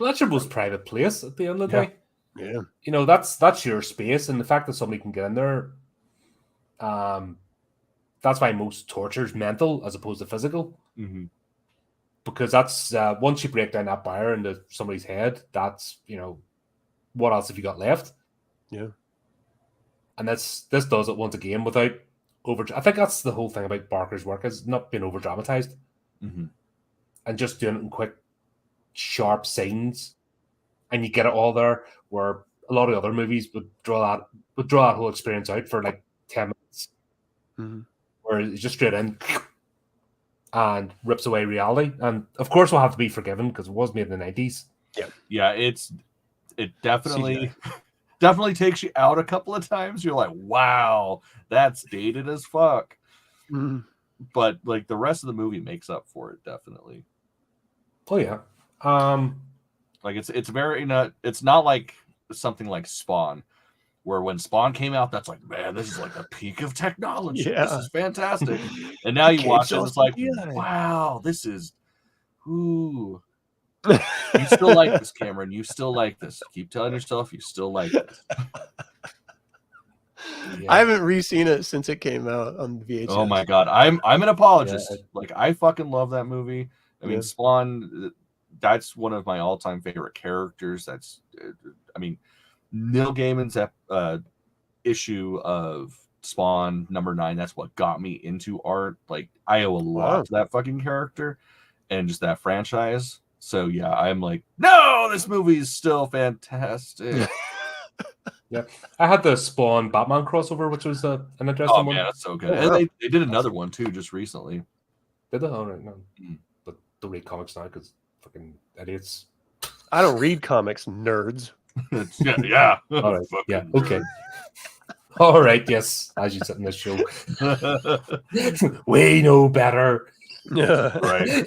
that's your most private place at the end of the day. Yeah, that's your space, and the fact that somebody can get in there, that's why most torture is mental as opposed to physical. Because that's once you break down that barrier into somebody's head, that's what else have you got left? Yeah. And this does it once again without over. I think that's the whole thing about Barker's work, is not being over dramatized and just doing it in quick, sharp scenes, and you get it all there. Where a lot of other movies would draw that whole experience out for like 10 minutes. Where it's just straight in and rips away reality. And of course we'll have to be forgiven because it was made in the 90s. Yeah, it definitely takes you out a couple of times. You're like, wow, that's dated as fuck. But like the rest of the movie makes up for it, definitely. Oh yeah. Like it's very not, it's not like something like Spawn, where when Spawn came out, that's like, man, this is like the peak of technology. This is fantastic. And now you watch it, it's like, wow, this is, ooh. You still like this, Cameron. You still like this. Keep telling yourself you still like this. I haven't re-seen it since it came out on VHS. Oh my god, I'm an apologist. Like, I fucking love that movie. I mean, Spawn, that's one of my all-time favorite characters. That's, I mean, Neil Gaiman's issue of Spawn #9, that's what got me into art. Like, I owe a lot to that fucking character and just that franchise. So yeah, I'm like, no, this movie is still fantastic. Yeah, I had the Spawn Batman crossover, which was an interesting one. Yeah, that's so good. And they did another one too just recently. Did they? Oh, right, no. But don't read comics now because fucking idiots. I don't read comics, nerds. Yeah. All right. Yeah. Okay. All right. Yes. As you said in this show, we know better. Right.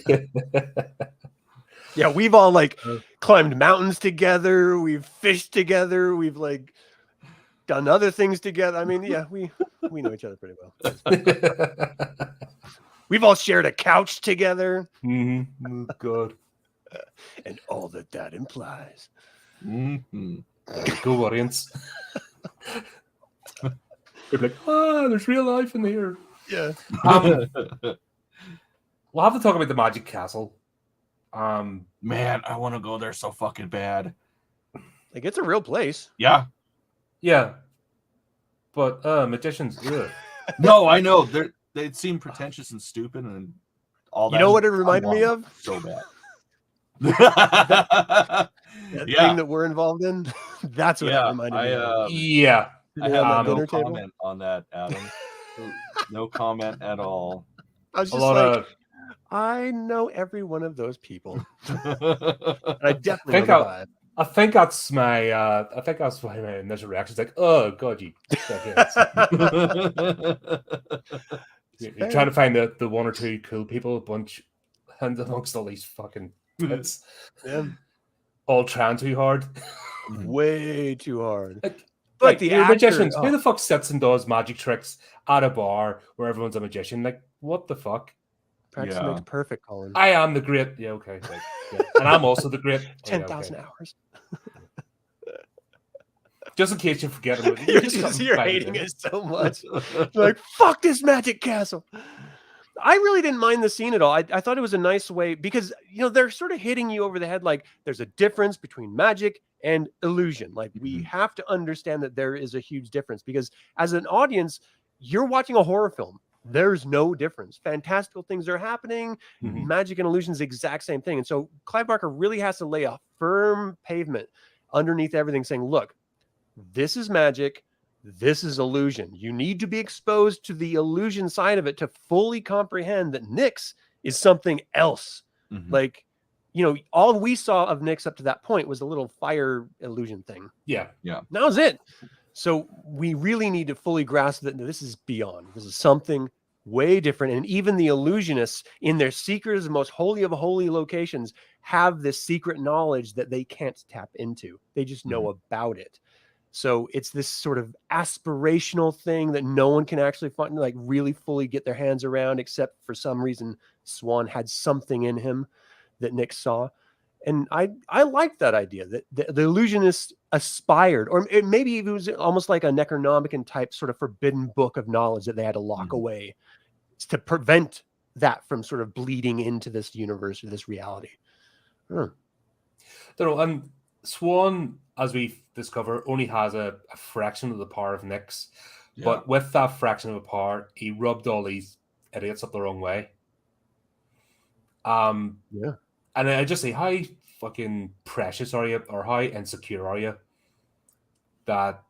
Yeah, we've all like climbed mountains together. We've fished together. We've like done other things together. I mean, yeah, we know each other pretty well. We've all shared a couch together. Oh, God. And all that implies. Go, audience. They're like, there's real life in here. Yeah. We'll have to talk about the Magic Castle. Man, I want to go there so fucking bad. Like, it's a real place. Yeah. But magicians. No, I know. They seem pretentious and stupid and all that. You know what it reminded me of? So bad. that thing that we're involved in. That's what it reminded me of. Yeah. I have no comment on that, Adam. No comment at all. I was just I know every one of those people. I definitely I think that's my initial reaction. It's like, oh god, you you're trying to find the one or two cool people, a bunch, and amongst all these fucking tits, all trying too hard, way too hard. But the magicians, who the fuck sits and does magic tricks at a bar where everyone's a magician? Like, what the fuck? Practice makes perfect, Colin. I am the great. Yeah, okay. And I'm also the great. 10,000 hours. Just in case you forget him. You're hating it so much. Like, fuck this magic castle. I really didn't mind the scene at all. I thought it was a nice way because, they're sort of hitting you over the head. Like, there's a difference between magic and illusion. Like, we have to understand that there is a huge difference because as an audience, you're watching a horror film. There's no difference. Fantastical things are happening. Magic and illusion is the exact same thing. And so Clive Barker really has to lay a firm pavement underneath everything saying, look, this is magic. This is illusion. You need to be exposed to the illusion side of it to fully comprehend that Nyx is something else. Like, all we saw of Nyx up to that point was a little fire illusion thing. Yeah. That was it. So we really need to fully grasp that this is beyond. This is something way different. And even the illusionists in their secret, most holy of holy locations, have this secret knowledge that they can't tap into. They just know about it. So it's this sort of aspirational thing that no one can actually find, like really fully get their hands around, except for some reason Swan had something in him that Nyx saw. And I like that idea that the illusionist aspired, or maybe it was almost like a Necronomicon type sort of forbidden book of knowledge that they had to lock away to prevent that from sort of bleeding into this universe or this reality. And Swan, as we discover, only has a fraction of the power of Nyx, but with that fraction of the power, he rubbed all these idiots up the wrong way. And I just say, how fucking precious are you, or how insecure are you that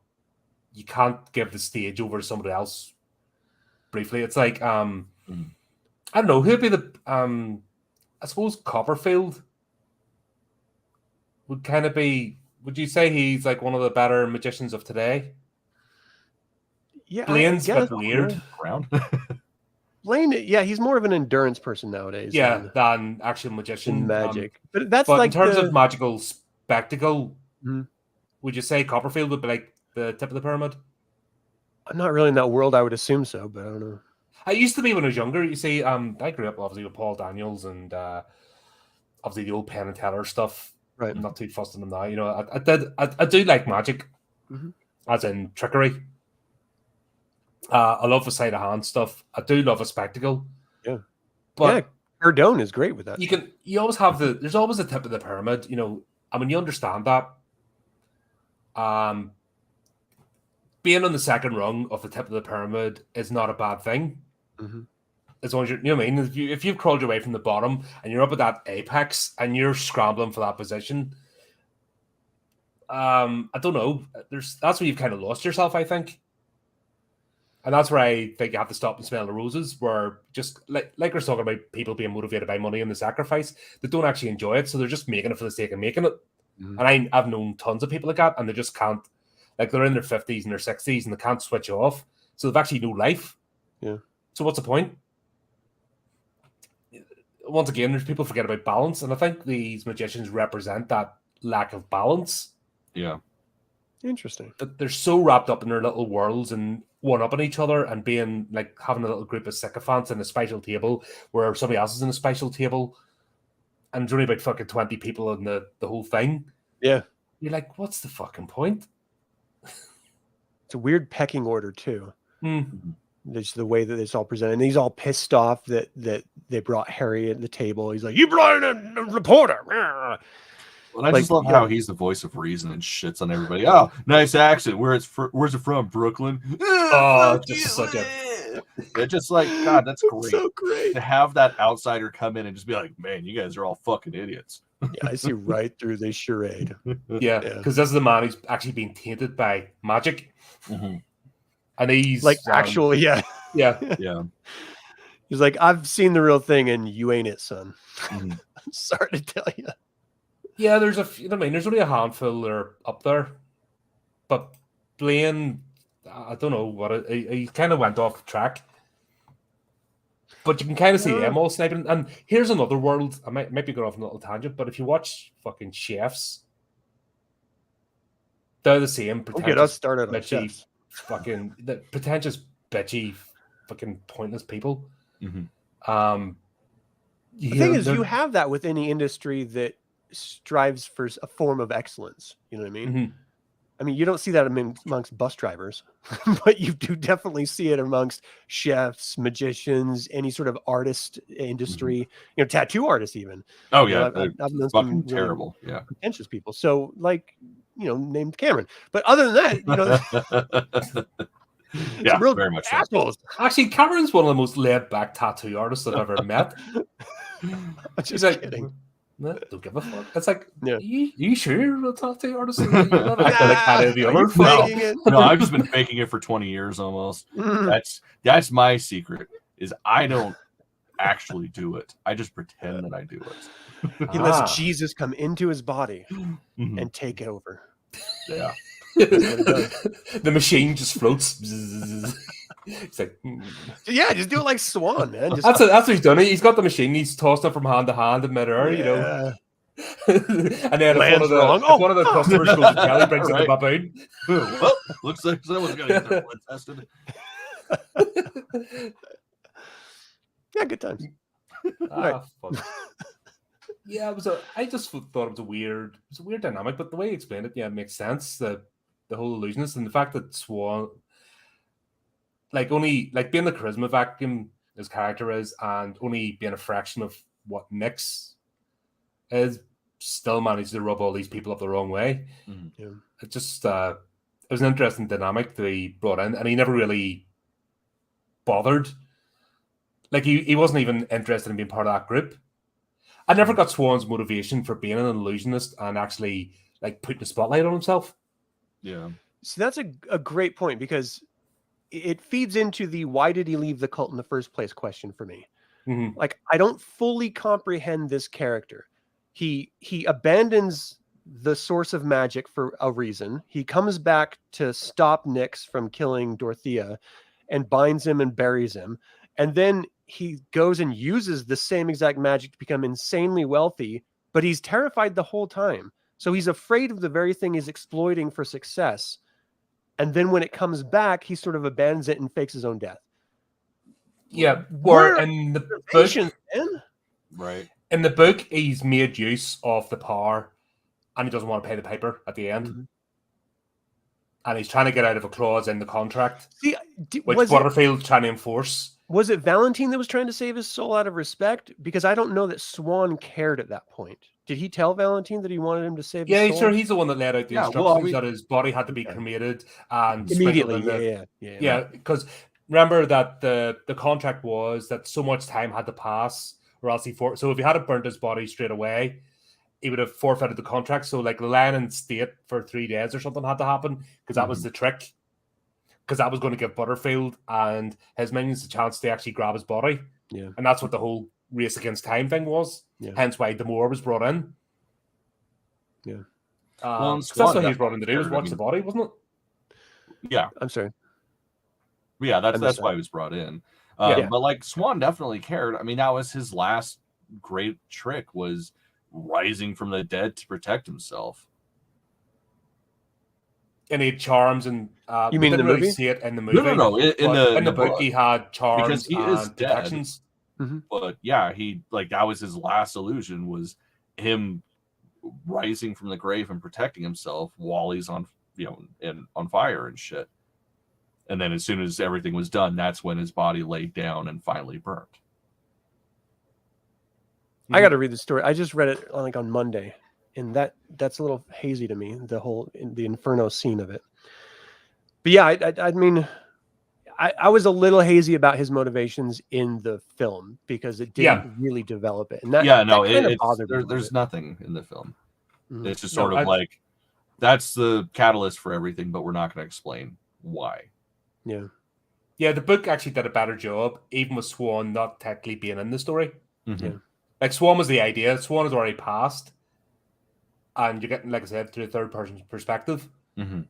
you can't give the stage over to somebody else briefly? It's like, I don't know, who'd be the, I suppose Copperfield would kind of be, would you say he's like one of the better magicians of today? Yeah, Blaine's a bit weird. Blaine, he's more of an endurance person nowadays. Than actual magician. Magic. But like in terms of magical spectacle, would you say Copperfield would be like the tip of the pyramid? I'm not really in that world. I would assume so, but I don't know. I used to be when I was younger. You see, I grew up obviously with Paul Daniels and obviously the old Penn and Teller stuff. Right. I'm not too fussed on them now. I do like magic, as in trickery. I love the sleight of hand stuff. I do love a spectacle. Yeah. But Cardone is great with that. You always have there's always a tip of the pyramid, I mean, you understand that. Being on the second rung of the tip of the pyramid is not a bad thing. As long as you're, what I mean? If you've crawled your way from the bottom and you're up at that apex and you're scrambling for that position, I don't know. That's where you've kind of lost yourself, I think. And that's where I think you have to stop and smell the roses, where just like we're talking about people being motivated by money and the sacrifice, they don't actually enjoy it. So they're just making it for the sake of making it. And I've known tons of people like that, and they just can't, like they're in their 50s and their 60s and they can't switch off. So they've actually no life. Yeah. So what's the point? Once again, there's people forget about balance. And I think these magicians represent that lack of balance. Yeah. Interesting. They're so wrapped up in their little worlds and one-upping each other and being like having a little group of sycophants in a special table where somebody else is in a special table and there's only about fucking 20 people in the whole thing. Yeah. You're like, what's the fucking point? It's a weird pecking order too. Just the way that it's all presented. And he's all pissed off that they brought Harry at the table. He's like, you brought in a reporter. Well, I just love how he's the voice of reason and shits on everybody. Oh, nice accent. Where's it from? Brooklyn? Oh, just such a... It's just like, God, that's great. So great. To have that outsider come in and just be like, man, you guys are all fucking idiots. Yeah, I see right through this charade. Yeah, because this is the man who's actually been tainted by magic. Mm-hmm. And he's like actually, yeah. Yeah. He's like, I've seen the real thing and you ain't it, son. Mm-hmm. I'm sorry to tell you. Yeah, there's a few, I mean, there's only a handful that are up there. But Blaine, I don't know what he kind of went off track. But you can kind of see them all sniping. And here's another world. I might be going off on a little tangent, but if you watch fucking Chefs, they're the same. Don't get us started on Chefs. Fucking the pretentious, bitchy, fucking pointless people. Mm-hmm. The thing is, you have that with any industry that strives for a form of excellence. You know what I mean? Mm-hmm. I mean, you don't see that amongst bus drivers, but you do definitely see it amongst chefs, magicians, any sort of artist industry, tattoo artists even. Oh, yeah. I've known fucking some terrible. Really pretentious people. So, like, named Cameron. But other than that, yeah, real very much assholes. So. Actually, Cameron's one of the most laid-back tattoo artists I've ever met. I'm just kidding. No, don't give a fuck. It's like, yeah. you sure you're a tattoo artist? You're not acting like any of the other. No, I've just been faking it for 20 years almost. That's my secret. Is I don't actually do it. I just pretend that I do it. He lets Jesus come into his body and take it over. Yeah. The machine just floats. It's like, yeah, just do it like Swan, man. That's what he's done. He's got the machine. He's tossed it from hand to hand in midair, and then if one of the customers goes to tell, he brings in the baboon. Well, looks like someone's going to get their blood tested. Yeah, good times. Fun. Yeah, I just thought it was a weird dynamic, but the way he explained it, it makes sense. The whole illusionist and the fact that Swan, being the charisma vacuum his character is, and only being a fraction of what Nick's is, still managed to rub all these people up the wrong way. Mm-hmm. Yeah. It just it was an interesting dynamic that he brought in, and he never really bothered. Like he wasn't even interested in being part of that group. I never got Swan's motivation for being an illusionist and actually putting the spotlight on himself. Yeah. So that's a great point, because it feeds into the why did he leave the cult in the first place question for me. Mm-hmm. I don't fully comprehend this character. He abandons the source of magic for a reason. He comes back to stop Nyx from killing Dorothea and binds him and buries him. And then he goes and uses the same exact magic to become insanely wealthy, but he's terrified the whole time. So he's afraid of the very thing he's exploiting for success. And then when it comes back, he sort of abandons it and fakes his own death. Yeah. Or in the book, right. In the book, he's made use of the power and he doesn't want to pay the piper at the end. Mm-hmm. And he's trying to get out of a clause in the contract, which Butterfield's trying to enforce. Was it Valentine that was trying to save his soul out of respect? Because I don't know that Swan cared at that point. Did he tell Valentine that he wanted him to save his soul? Yeah, sure. He's the one that laid out the instructions that his body had to be cremated and immediately. Yeah, because remember that the contract was that so much time had to pass, or else so if he had burnt his body straight away, he would have forfeited the contract. So lying in state for 3 days or something had to happen, because that was the trick. Because that was going to give Butterfield and his minions a chance to actually grab his body. Yeah. And that's what the whole race against time thing was. Yeah. Hence why Damore was brought in. Yeah. That's what he was brought in to do, was watch the body, wasn't it? Yeah. I'm sorry. Yeah, that's why he was brought in. But Swan definitely cared. I mean, that was his last great trick, was rising from the dead to protect himself. And he had charms, and you mean in the movie? Really see it in the movie. No. In the book, he had charms because he and is protections. Mm-hmm. But yeah, he that was his last illusion, was him rising from the grave and protecting himself while he's on fire and shit. And then as soon as everything was done, that's when his body laid down and finally burnt. I got to read the story. I just read it on Monday. And that's a little hazy to me, the Inferno scene of it. But yeah, I mean, I was a little hazy about his motivations in the film because it didn't really develop it. And that kind of bothered me. There's nothing in the film. Mm-hmm. It's just sort of like, that's the catalyst for everything, but we're not going to explain why. Yeah. Yeah, the book actually did a better job, even with Swan not technically being in the story. Mm-hmm. Yeah. Like, Swan was the idea. Swan has already passed. And you're getting, like I said, through a third person perspective. Mm-hmm.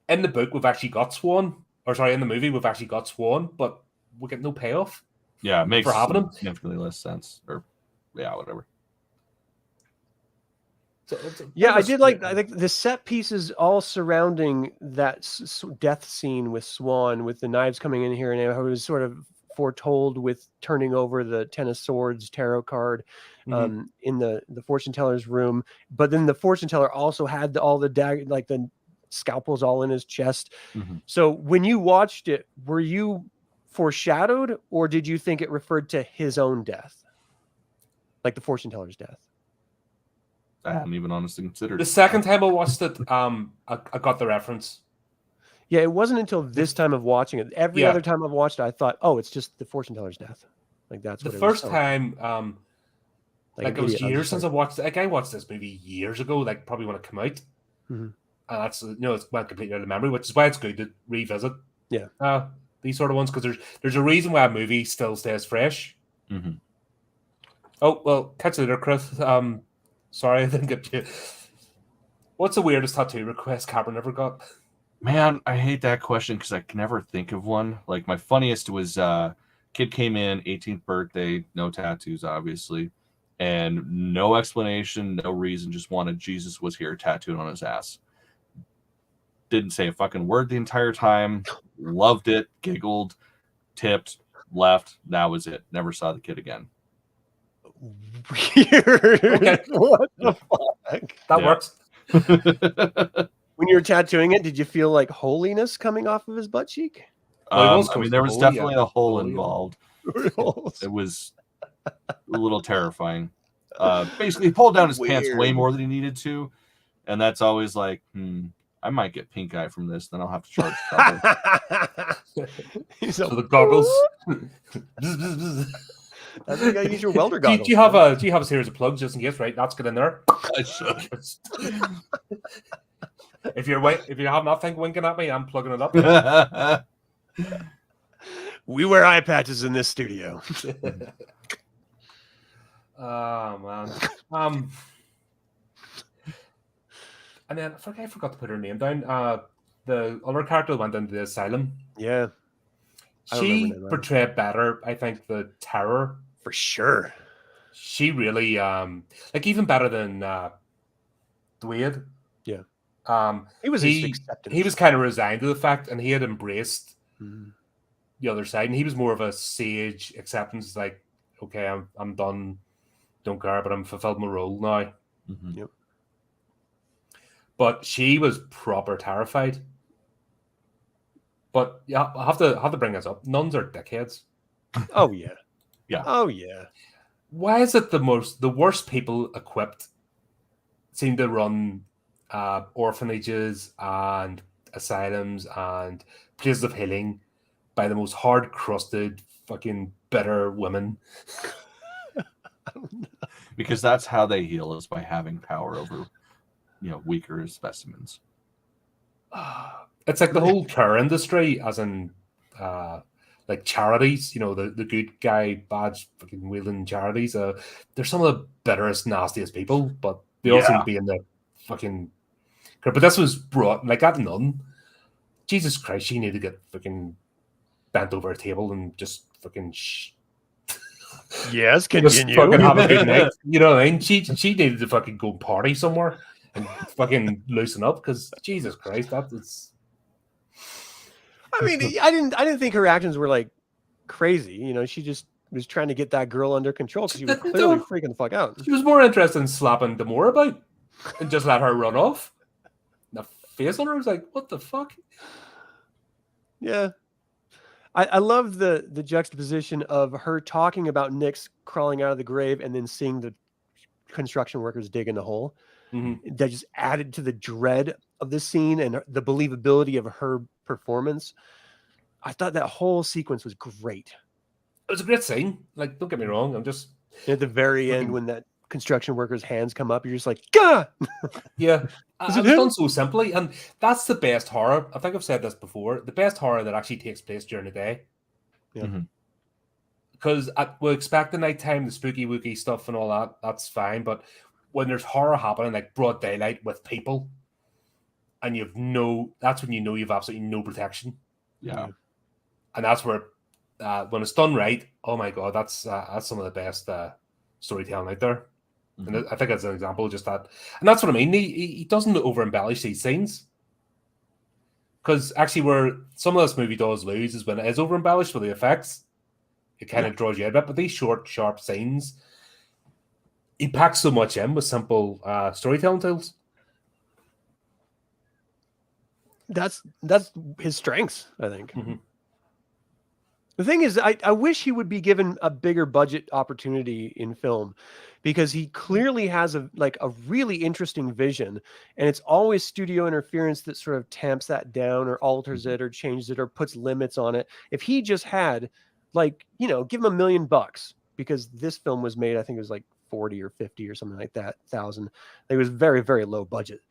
In the book, we've actually got Swan. Or sorry, in the movie, we've actually got Swan, but we get no payoff. Yeah, it makes for having him significantly less sense. Or, yeah, whatever. So I did like, I think the set pieces all surrounding that death scene with Swan, with the knives coming in here, and it was sort of foretold with turning over the Ten of Swords tarot card in the fortune teller's room. But then the fortune teller also had all the like the scalpels all in his chest. Mm-hmm. So when you watched it, were you foreshadowed, or did you think it referred to his own death, like the fortune teller's death? I hadn't even honestly considered. The second time I watched it, I got the reference. Yeah, it wasn't until this time of watching it. Every other time I've watched it, I thought, oh, it's just the fortune teller's death. Like, that's what the it first was. time. Like, it was years since I watched it. Like, I watched this movie years ago, like probably when it came out. Mm-hmm. And that's, it's went completely out of memory, which is why it's good to revisit. Yeah. These sort of ones, because there's a reason why a movie still stays fresh. Mm-hmm. Oh, well, catch you later, Chris. Sorry, I didn't get you. What's the weirdest tattoo request Cameron ever got? Man, I hate that question because I can never think of one. Like, my funniest was kid came in, 18th birthday, no tattoos, obviously, and no explanation, no reason, just wanted Jesus was here tattooed on his ass. Didn't say a fucking word the entire time. Loved it, giggled, tipped, left. That was it. Never saw the kid again. Weird. Okay. What the fuck? That works. When you were tattooing it, did you feel like holiness coming off of his butt cheek? I mean, there was definitely a hole involved. It was a little terrifying. Basically, he pulled down his pants way more than he needed to, and that's always like, I might get pink eye from this. Then I'll have to charge double. So the goggles. That's why you gotta use your welder goggles. Do you have a series of plugs just in case? Right, that's good in there. I should. If you have nothing winking at me, I'm plugging it up. We wear eye patches in this studio. Oh man. And then I forgot to put her name down. The other character went into the asylum. Yeah. She portrayed better, I think, the terror. For sure. She really like even better than Dwayne. Yeah. He was kind of resigned to the fact, and he had embraced the other side, and he was more of a sage acceptance, like, okay, I'm done, don't care, but I'm fulfilled my role now. Mm-hmm. Yep. But she was proper terrified. But yeah, I have to bring this up. Nuns are dickheads. Oh yeah. Yeah. Oh yeah. Why is it the worst people equipped seem to run orphanages and asylums and places of healing by the most hard-crusted, fucking bitter women? I don't know. Because that's how they heal, is by having power over, weaker specimens. It's like the whole care industry, as in like charities, the good guy badge fucking wielding charities. They're some of the bitterest, nastiest people, but they all seem to be in the fucking. But this was brought like that nun. Jesus Christ, she needed to get fucking bent over a table and just fucking. Yes, continue. Just fucking have a good night. You know what I mean? She needed to fucking go party somewhere and fucking loosen up, because Jesus Christ, that's. I mean, I didn't think her actions were like crazy. She just was trying to get that girl under control because she was clearly freaking the fuck out. She was more interested in slapping Demore about and just let her run off. The face on her was like, what the fuck? Yeah. I love the juxtaposition of her talking about Nyx crawling out of the grave and then seeing the construction workers dig in the hole. Mm-hmm. That just added to the dread of the scene and the believability of her performance. I thought that whole sequence was great. It was a great scene. Like, don't get me wrong. I'm just at the very end when that construction worker's hands come up, you're just like, Gah! Yeah. It was done so simply, and that's the best horror. I think I've said this before. The best horror that actually takes place during the day. Yeah. Because we expect the nighttime, the spooky wooky stuff and all that, that's fine. But when there's horror happening, like broad daylight with people, and that's when you know you've absolutely no protection. Yeah. And that's where, when it's done right, oh my God, that's some of the best storytelling out there. And I think that's an example of just that. And that's what I mean. He doesn't over embellish these scenes. Because actually, where some of this movie does lose is when it is over embellished with the effects. It kind of draws you in a bit. But these short, sharp scenes, he packs so much in with simple storytelling tools. That's his strengths, I think. The thing is, I wish he would be given a bigger budget opportunity in film, because he clearly has a really interesting vision, and it's always studio interference that sort of tamps that down or alters it or changes it or puts limits on it. If he just had, give him $1 million, because this film was made, I think it was like 40 or 50 or something like that, thousand. It was very, very low budget.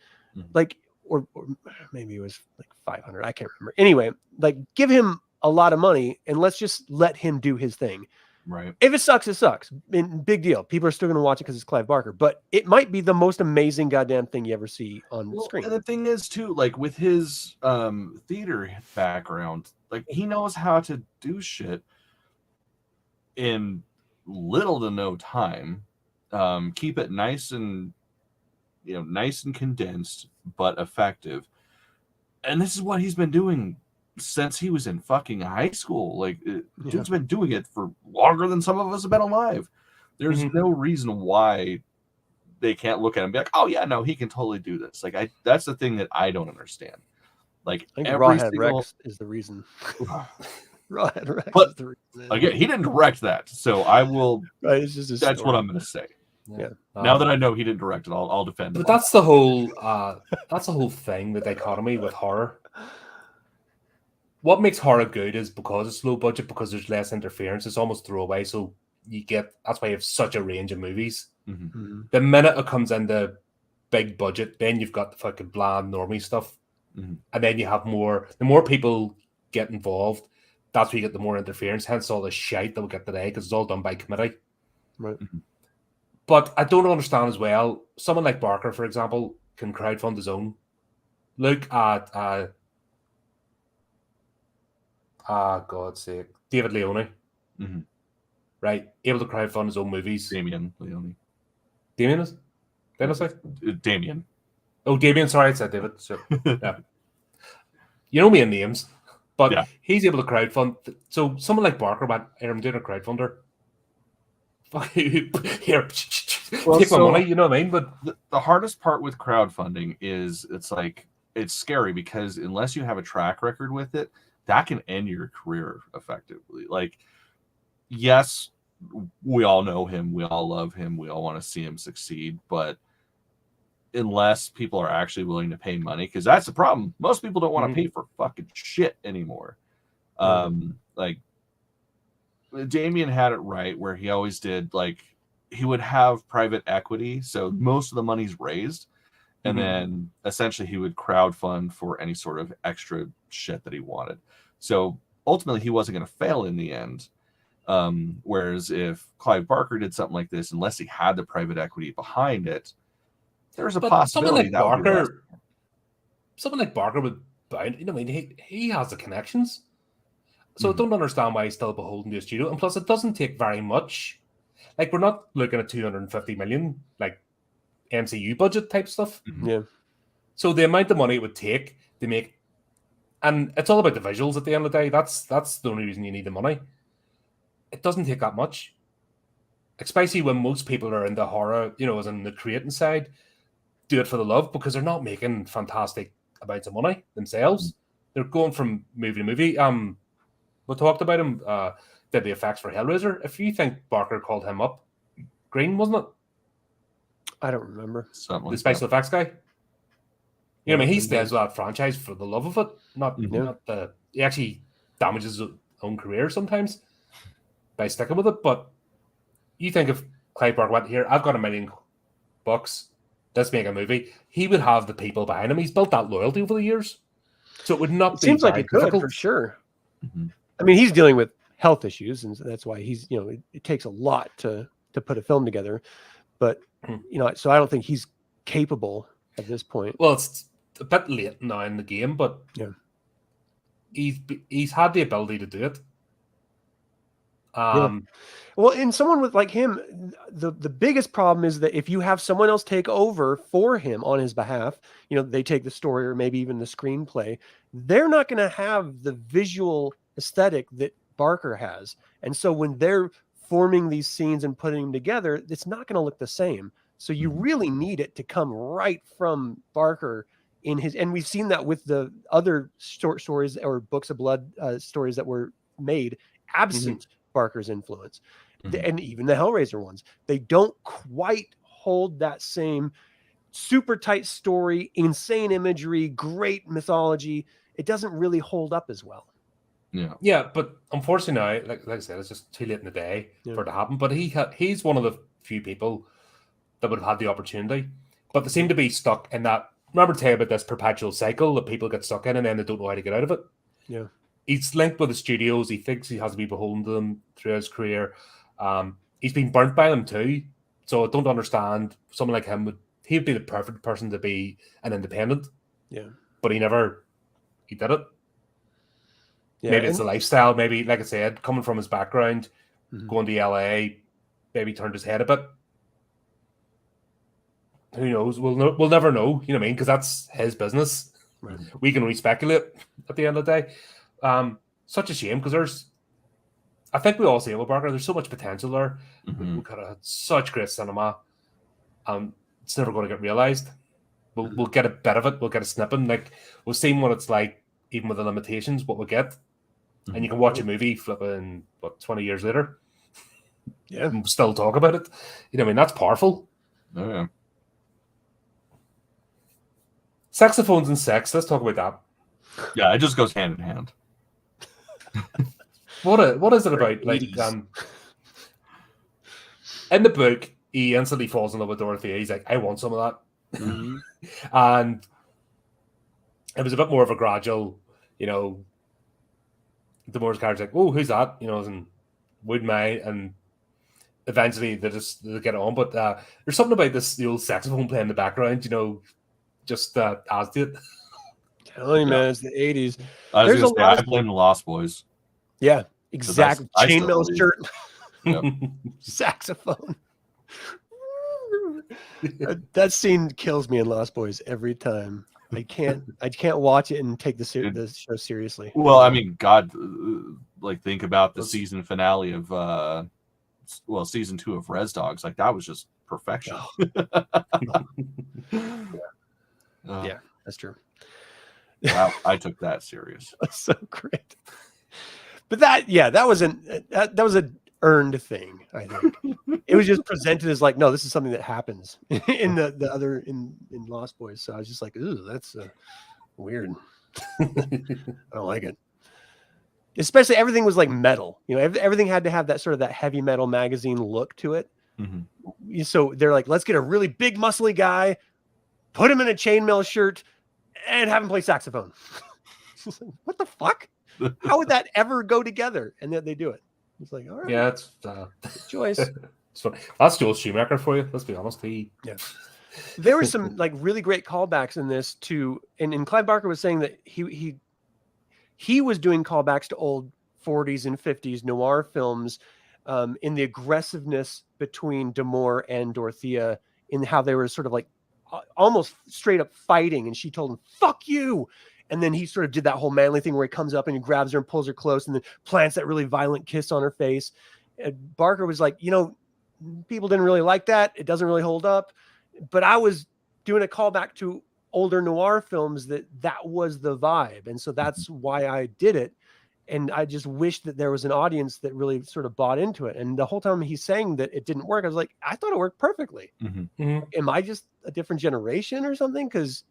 Or maybe it was like 500. I can't remember. Anyway, give him a lot of money and let's just let him do his thing. Right. If it sucks, it sucks. Big deal. People are still going to watch it because it's Clive Barker, but it might be the most amazing goddamn thing you ever see on screen. And the thing is too, with his theater background, he knows how to do shit in little to no time. Keep it nice and condensed, but effective. And this is what he's been doing since he was in fucking high school. Dude's been doing it for longer than some of us have been alive. There's no reason why they can't look at him and be like, oh yeah, no, he can totally do this. That's the thing that I don't understand. I think Rawhead Rex is the reason. Rawhead Rex is the reason. Again, he didn't direct that, so I will. Right, it's just that's what I'm going to say. Yeah. Now that I know he didn't direct it, I'll defend him. But that's the whole thing, the dichotomy with horror. What makes horror good is because it's low budget, because there's less interference. It's almost throwaway, so that's why you have such a range of movies. The minute it comes into big budget, then you've got the fucking bland normie stuff, and then you have the more people get involved, that's where you get the more interference. Hence all the shite that we get today, because it's all done by committee. Right. But I don't understand as well. Someone like Barker, for example, can crowdfund his own. Look at God's sake, David Leone. Right, able to crowdfund his own movies. Damien Leone. Damien is? Did I say? Damien. Oh, Damien. Sorry, I said David. So, yeah. You know me in names, but he's able to crowdfund. So someone like Barker went, I'm doing a crowdfunder. Here, take my money. You know what I mean? But the hardest part with crowdfunding is it's scary, because unless you have a track record with it, that can end your career effectively. Yes, we all know him, we all love him, we all want to see him succeed, but unless people are actually willing to pay money, because that's the problem. Most people don't want to pay for fucking shit anymore. Damien had it right, where he always did, he would have private equity, so most of the money's raised, and then essentially he would crowdfund for any sort of extra shit that he wanted. So ultimately he wasn't going to fail in the end. Whereas if Clive Barker did something like this, unless he had the private equity behind it, there's a possibility someone like Barker would bound. I mean, he has the connections, so I don't understand why he's still beholden to a studio. And plus, it doesn't take very much. We're not looking at 250 million MCU budget type stuff. Yeah. So the amount of money it would take to make, and it's all about the visuals at the end of the day. That's the only reason you need the money. It doesn't take that much, especially when most people are in the horror, as in the creating side, do it for the love, because they're not making fantastic amounts of money themselves. They're going from movie to movie. We talked about him, did the effects for Hellraiser. If you think Barker called him up, Green, wasn't it? I don't remember. The special effects guy. I mean, he stays with that franchise for the love of it, not the. He actually damages his own career sometimes by sticking with it. But you think if Clive Barker went, here, I've got $1 million, let's make a movie, he would have the people behind him. He's built that loyalty over the years. So it would not be seems like very it could, difficult. for sure. Mm-hmm. I mean, he's dealing with health issues, and that's why he's, you know, it takes a lot to put a film together. But, you know, so I don't think he's capable at this point. Well, it's a bit late now in the game, but yeah, he's had the ability to do it. Well, in someone with like him, the biggest problem is that if you have someone else take over for him on his behalf, you know, they take the story or maybe even the screenplay, they're not going to have the visual aesthetic that Barker has. And so when they're forming these scenes and putting them together, it's not going to look the same. So you really need it to come right from Barker in his, and we've seen that with the other short stories or books of blood stories that were made absent Barker's influence. And even the Hellraiser ones, they don't quite hold that same super tight story, insane imagery, great mythology. It doesn't really hold up as well. Yeah, but unfortunately now, like I said, it's just too late in the day for it to happen. But he's one of the few people that would have had the opportunity, but they seem to be stuck in that. Remember to tell you about this perpetual cycle that people get stuck in and then they don't know how to get out of it. Yeah, he's linked with the studios. He thinks he has to be beholden to them through his career. He's been burnt by them too. So I don't understand. Someone like him he'd be the perfect person to be an independent. Yeah, but he did it. Yeah, maybe it's a lifestyle. Maybe, like I said, coming from his background, going to LA, maybe turned his head a bit. Who knows? We'll never know. You know what I mean? Because that's his business. Right. We can only speculate at the end of the day. Such a shame because I think we all say with Barker, there's so much potential there. We could have had such great cinema. It's never going to get realized. We'll get a bit of it. We'll get a snippet. Like we've seen what it's like, even with the limitations, what we get. And you can watch a movie flipping 20 years later. Yeah, and still talk about it. You know what I mean? That's powerful. Oh yeah. Saxophones and sex. Let's talk about that. Yeah, it just goes hand in hand. What is it about? Like in the book, he instantly falls in love with Dorothea. He's like, I want some of that. And it was a bit more of a gradual, you know, Damore's character's like, oh, who's that? You know, and wouldn't mind. And eventually they get on. But there's something about the old saxophone playing in the background, you know, just adds to it. Telling you, man, it's the 80s. I blame the Lost Boys. Yeah, exactly. Chainmail shirt. Yep. Saxophone. That scene kills me in Lost Boys every time. I can't watch it and take the show seriously. Well, I mean, God, like think about the season finale of season 2 of Res Dogs. Like that was just perfection. Yeah, that's true. Wow, I took that serious. That's so great. But that was an earned thing, I think. It was just presented as like, no, this is something that happens in the other in Lost Boys. So I was just like, ooh, that's weird. I don't like it. Especially everything was like metal. You know, everything had to have that sort of that heavy metal magazine look to it. So they're like, let's get a really big muscly guy, put him in a chainmail shirt, and have him play saxophone. What the fuck? How would that ever go together? And then they do it. It's like, all right. Yeah, it's good choice. It's funny. That's Joel Schumacher for you. Let's be honest. There were some like really great callbacks in this too. And Clive Barker was saying that he was doing callbacks to old 40s and 50s noir films in the aggressiveness between Damore and Dorothea, in how they were sort of like almost straight up fighting, and she told him, fuck you. And then he sort of did that whole manly thing where he comes up and he grabs her and pulls her close and then plants that really violent kiss on her face. And Barker was like, you know, people didn't really like that. It doesn't really hold up. But I was doing a callback to older noir films that was the vibe. And so that's why I did it. And I just wish that there was an audience that really sort of bought into it. And the whole time he's saying that it didn't work, I was like, I thought it worked perfectly. Am I just a different generation or something? Because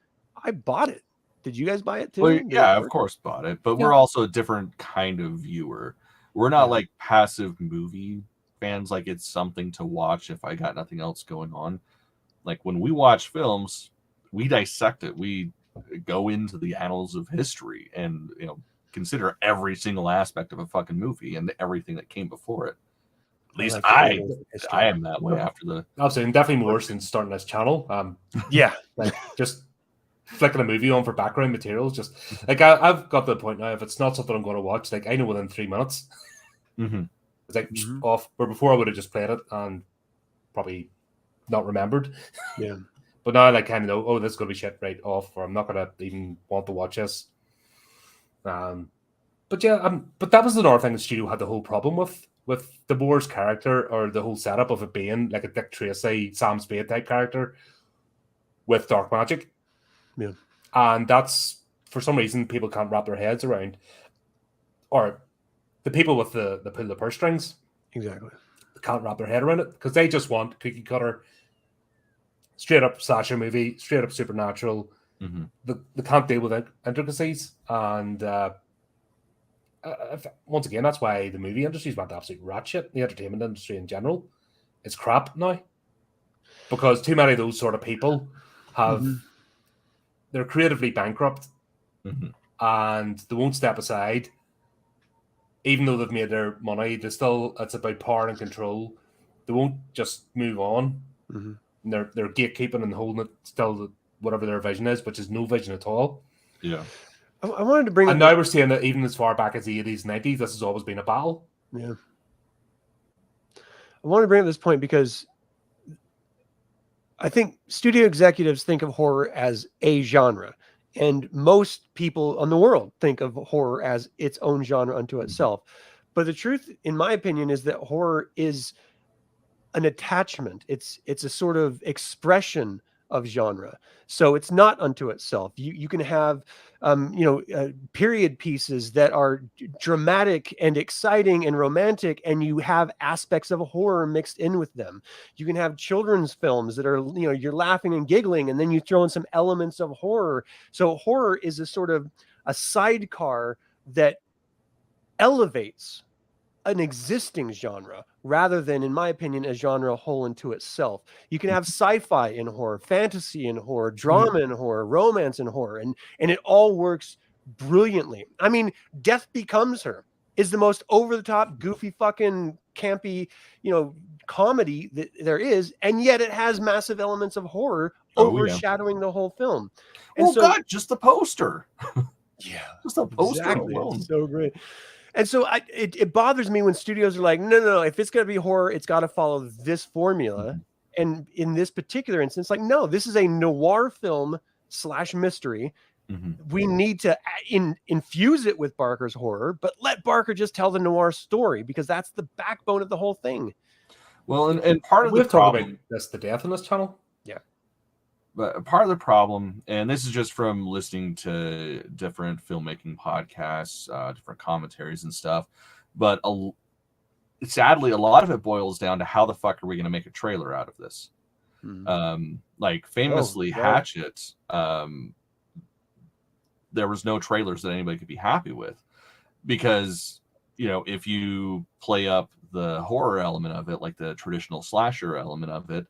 I bought it. Did you guys buy it too? Well, yeah, of course bought it, but we're also a different kind of viewer. We're not like passive movie fans. Like it's something to watch if I got nothing else going on. Like when we watch films, we dissect it. We go into the annals of history and consider every single aspect of a fucking movie and everything that came before it. At least I am that way after the. Absolutely, definitely more since starting this channel. Like just flicking a movie on for background materials. Just like I've got to the point now. If it's not something I'm going to watch, like I know within 3 minutes, it's like off. But before I would have just played it and probably not remembered. Yeah. But now I like kind of know, oh, this is going to be shit right off, or I'm not going to even want to watch this. But yeah, but that was another thing the studio had the whole problem with the Boar's character, or the whole setup of it being like a Dick Tracy, Sam Spade type character with dark magic. Yeah. And that's, for some reason, people can't wrap their heads around, or the people with the pull the purse strings. Exactly. Can't wrap their head around it because they just want cookie cutter, straight up slasher movie, straight up supernatural. They can't deal with intricacies. And once again, that's why the movie industry's went absolute rat shit. The entertainment industry in general, it's crap now. Because too many of those sort of people they're creatively bankrupt and they won't step aside. Even though they've made their money, it's about power and control. They won't just move on. And they're gatekeeping and holding it still, whatever their vision is, which is no vision at all. Yeah. I wanted to bring and now we're seeing that even as far back as the 80s, 90s, this has always been a battle. Yeah. I want to bring up this point because I think studio executives think of horror as a genre, and most people in the world think of horror as its own genre unto itself. But the truth, in my opinion, is that horror is an attachment. It's a sort of expression of genre. So it's not unto itself. You can have, period pieces that are dramatic and exciting and romantic, and you have aspects of horror mixed in with them. You can have children's films that are, you're laughing and giggling, and then you throw in some elements of horror. So horror is a sort of a sidecar that elevates an existing genre rather than, in my opinion, a genre whole into itself. You can have sci-fi in horror, fantasy in horror, drama in horror, romance in horror, and it all works brilliantly. I mean, Death Becomes Her is the most over-the-top, goofy, fucking campy, comedy that there is, and yet it has massive elements of horror overshadowing the whole film. And God, just the poster. Yeah, just the poster alone. It's so great. And so it bothers me when studios are like, no, if it's going to be horror, it's got to follow this formula. And in this particular instance, like, no, this is a noir film / mystery. We need to infuse it with Barker's horror, but let Barker just tell the noir story, because that's the backbone of the whole thing. Well, and part of the problem, that's the death on this channel. Yeah. But part of the problem, and this is just from listening to different filmmaking podcasts, different commentaries and stuff, but sadly, a lot of it boils down to how the fuck are we going to make a trailer out of this? Like famously, Hatchet, there was no trailers that anybody could be happy with, because if you play up the horror element of it, like the traditional slasher element of it,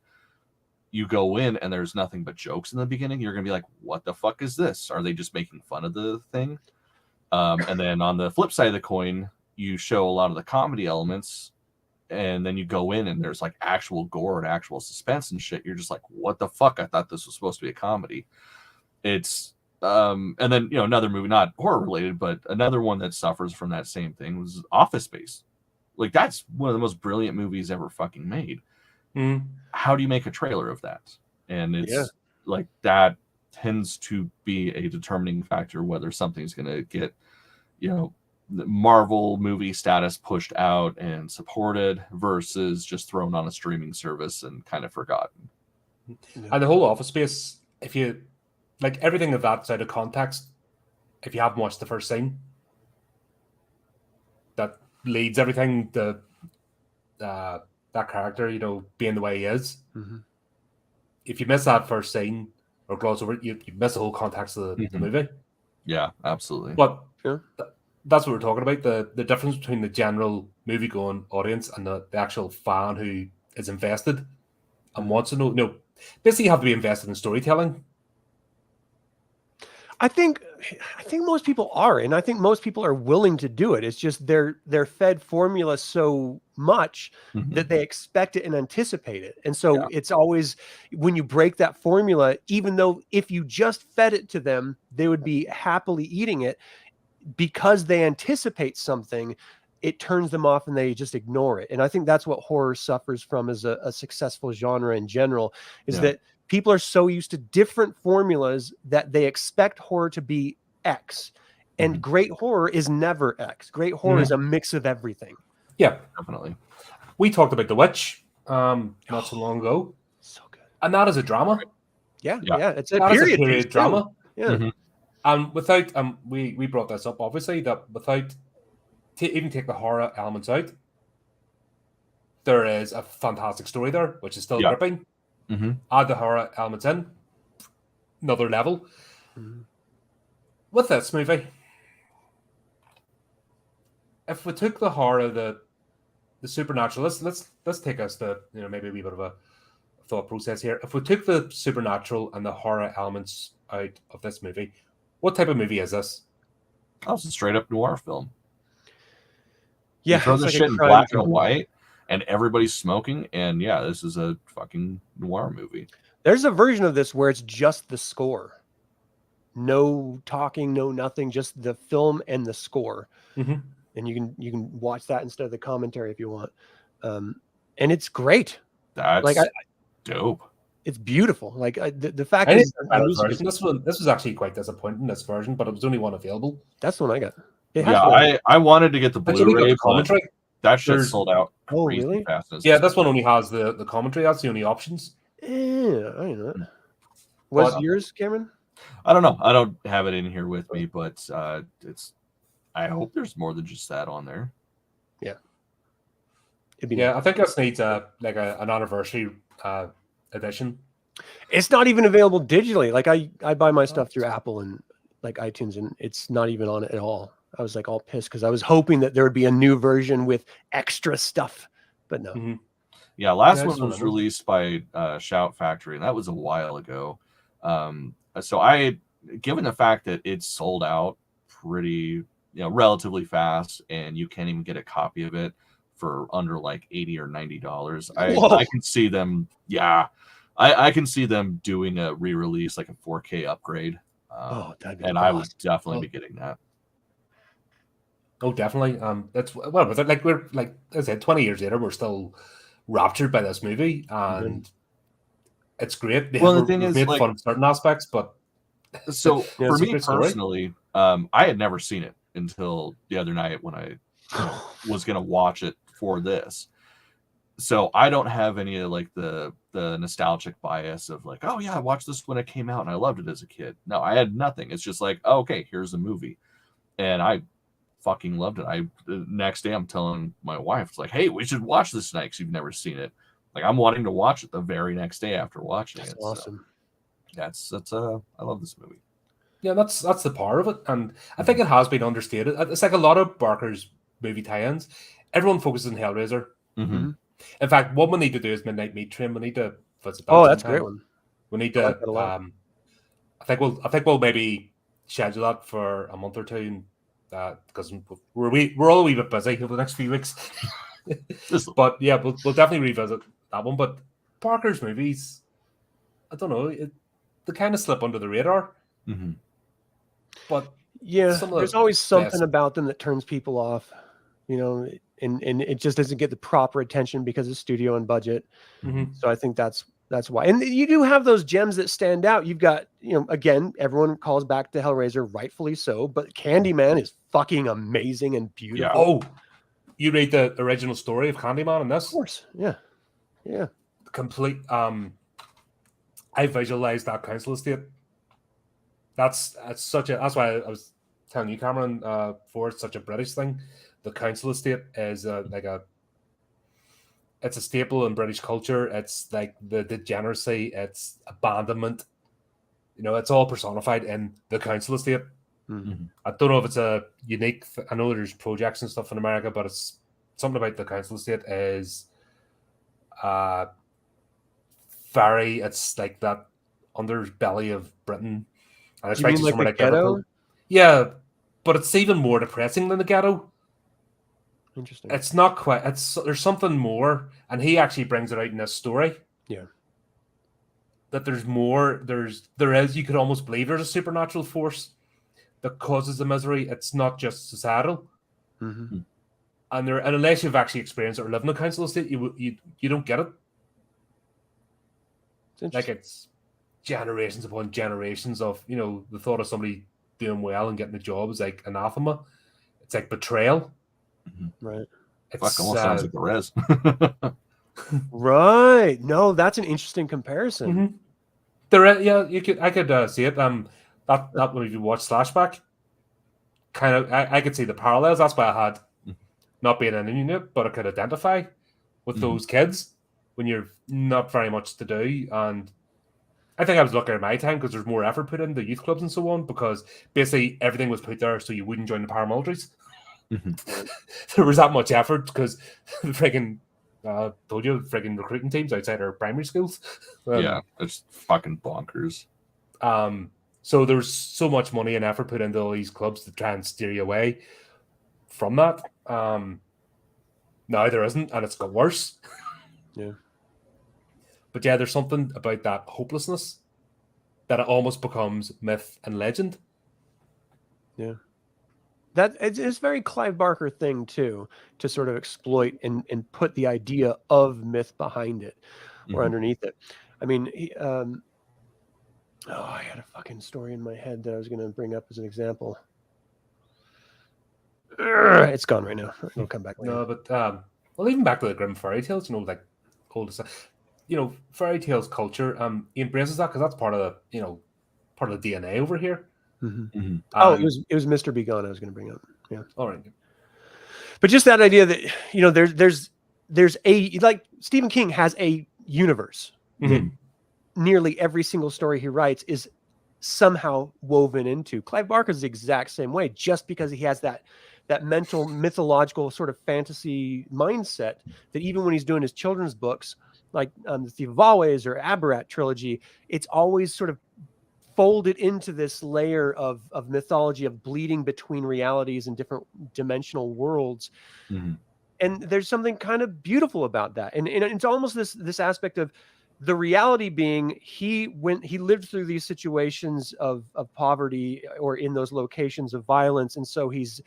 you go in and there's nothing but jokes in the beginning. You're gonna be like, what the fuck is this? Are they just making fun of the thing? And then on the flip side of the coin, you show a lot of the comedy elements, and then you go in and there's like actual gore and actual suspense and shit. You're just like, what the fuck? I thought this was supposed to be a comedy. It's and then another movie, not horror related, but another one that suffers from that same thing was Office Space. Like, that's one of the most brilliant movies ever fucking made. How do you make a trailer of that? And it's like that tends to be a determining factor whether something's going to get, the Marvel movie status pushed out and supported versus just thrown on a streaming service and kind of forgotten. And the whole Office Space, if you like everything of that's out of context, if you haven't watched the first scene, that leads everything to that character, being the way he is. If you miss that first scene or gloss over it, you miss the whole context of the movie. Yeah, absolutely. But that's what we're talking about, the difference between the general movie-going audience and the actual fan who is invested and wants to know. Basically you have to be invested in storytelling. I think most people are, and I think most people are willing to do it. It's just they're fed formula so much that they expect it and anticipate it. And so it's always, when you break that formula, even though if you just fed it to them, they would be happily eating it, because they anticipate something, it turns them off and they just ignore it. And I think that's what horror suffers from as a successful genre in general, is that people are so used to different formulas that they expect horror to be X. And great horror is never X. Great horror is a mix of everything. Yeah, definitely. We talked about The Witch not so long ago. So good. And that is a drama. Yeah. It's a period drama. Yeah. And without we brought this up, obviously, that without even take the horror elements out, there is a fantastic story there, which is still gripping. Add the horror elements in, another level. With this movie, if we took the horror, the supernatural, let's take us to maybe a wee bit of a thought process here. If we took the supernatural and the horror elements out of this movie, what type of movie is this? Oh, it's a straight up noir film. Yeah, you throw this shit in black and white, and everybody's smoking, and this is a fucking noir movie. There's a version of this where it's just the score, no talking, no nothing, just the film and the score, and you can watch that instead of the commentary if you want, and it's great. That's dope. It's beautiful. Like the fact is, this was actually quite disappointing, this version, but it was only one available. That's the one I got. I wanted to get the Blu-ray, but that shit's sold out. Oh, really? Fast. Yeah, this one only has the commentary. That's the only options. Yeah, I know that. What's yours, Cameron? I don't know. I don't have it in here with me, but it's. I hope there's more than just that on there. Yeah. I think this needs an anniversary edition. It's not even available digitally. Like I buy my stuff through Apple and like iTunes, and it's not even on it at all. I was like all pissed because I was hoping that there would be a new version with extra stuff, but no. Yeah, last one was released by Shout Factory, and that was a while ago. So given the fact that it's sold out pretty, relatively fast, and you can't even get a copy of it for under like $80 or $90, I can see them. Yeah, I can see them doing a re-release, like a 4K upgrade. That'd be and awesome. I would definitely be getting that. Oh, definitely. That's like we're like I said, 20 years later, we're still raptured by this movie, and it's great. The thing is, made fun of certain aspects, but so for me personally, I had never seen it until the other night when I was going to watch it for this. So I don't have any of like the nostalgic bias of like, oh yeah, I watched this when it came out and I loved it as a kid. No, I had nothing. It's just like, oh, okay, here's a movie, and I fucking loved it. The next day I'm telling my wife, it's like, hey, we should watch this tonight because you've never seen it. Like I'm wanting to watch it the very next day after watching it. Awesome. So I love this movie. Yeah, that's the power of it, and I think it has been understated. It's like a lot of Barker's movie tie-ins. Everyone focuses on Hellraiser. In fact, what we need to do is Midnight Meat Train. We need to visit that. That's a great one. We need to. I think we'll maybe schedule that for a month or two, because we're all a wee bit busy over the next few weeks. But yeah, we'll definitely revisit that one. But Barker's movies, I don't know, they kind of slip under the radar. But there's always something about them that turns people off, and it just doesn't get the proper attention because of studio and budget. So I think that's why. And you do have those gems that stand out. You've got, again, everyone calls back to Hellraiser, rightfully so, but Candyman is fucking amazing and beautiful. Yeah. Oh, you read the original story of Candyman in this? Of course. Yeah. Complete. I visualized that council estate. That's why I was telling you, Cameron, for it's such a British thing. The council estate is it's a staple in British culture. It's like the degeneracy, it's abandonment. It's all personified in the council estate. I don't know if it's a unique. I know there's projects and stuff in America, but it's something about the council estate is very. It's like that underbelly of Britain, and Do you mean especially like somewhere the like ghetto? Liverpool. Yeah, but it's even more depressing than the ghetto. Interesting. It's not quite. There's something more, and he actually brings it out in this story. Yeah. That there's more. There is. You could almost believe there's a supernatural force that causes the misery. It's not just societal. Mm-hmm. And unless you've actually experienced it or lived in a council estate, you don't get it. Like it's generations upon generations of the thought of somebody doing well and getting a job is like anathema. It's like betrayal. Right. Fuck, almost sounds like the res. Right. No, that's an interesting comparison. Mm-hmm. I could see it. That when you watch Slashback, kind of, I could see the parallels. That's why I had not being in a unit, but I could identify with those kids when you're not very much to do. And I think I was lucky at my time because there's more effort put into youth clubs and so on, because basically everything was put there so you wouldn't join the paramilitaries. There was that much effort because the freaking told you freaking recruiting teams outside our primary schools. Yeah, it's fucking bonkers. So there's so much money and effort put into all these clubs to try and steer you away from that. Now there isn't, and it's got worse. Yeah. But yeah, there's something about that hopelessness that it almost becomes myth and legend. Yeah. That it's very Clive Barker thing too, to sort of exploit and put the idea of myth behind it or underneath it. I mean, I had a fucking story in my head that I was going to bring up as an example. It's gone right now. It'll come back later. No, but well, even back to the grim fairy tales, like old stuff. Fairy tales culture. He embraces that because that's part of part of the DNA over here. Oh, it was Mr. Be Gone I was going to bring up. Yeah. All right. But just that idea that there's a, like, Stephen King has a universe that nearly every single story he writes is somehow woven into. Clive Barker's the exact same way, just because he has that mental mythological sort of fantasy mindset that even when he's doing his children's books, like the Thief of Always or Abarat trilogy, it's always sort of folded into this layer of mythology, of bleeding between realities and different dimensional worlds. And there's something kind of beautiful about that. And it's almost this aspect of the reality being when he lived through these situations of poverty or in those locations of violence. And so he's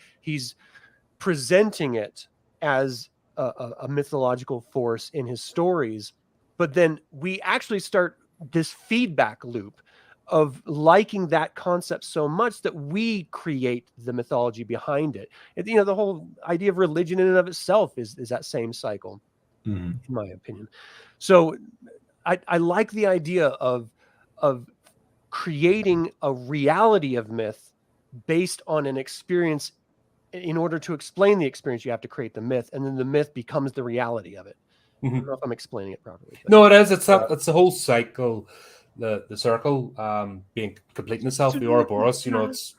presenting it as a mythological force in his stories. But then we actually start this feedback loop of liking that concept so much that we create the mythology behind it. And, the whole idea of religion in and of itself is that same cycle, in my opinion. So I like the idea of creating a reality of myth based on an experience. In order to explain the experience, you have to create the myth, and then the myth becomes the reality of it. I don't know if I'm explaining it properly. No, it is. It's the whole cycle. The circle being completing itself, the Ouroboros, it's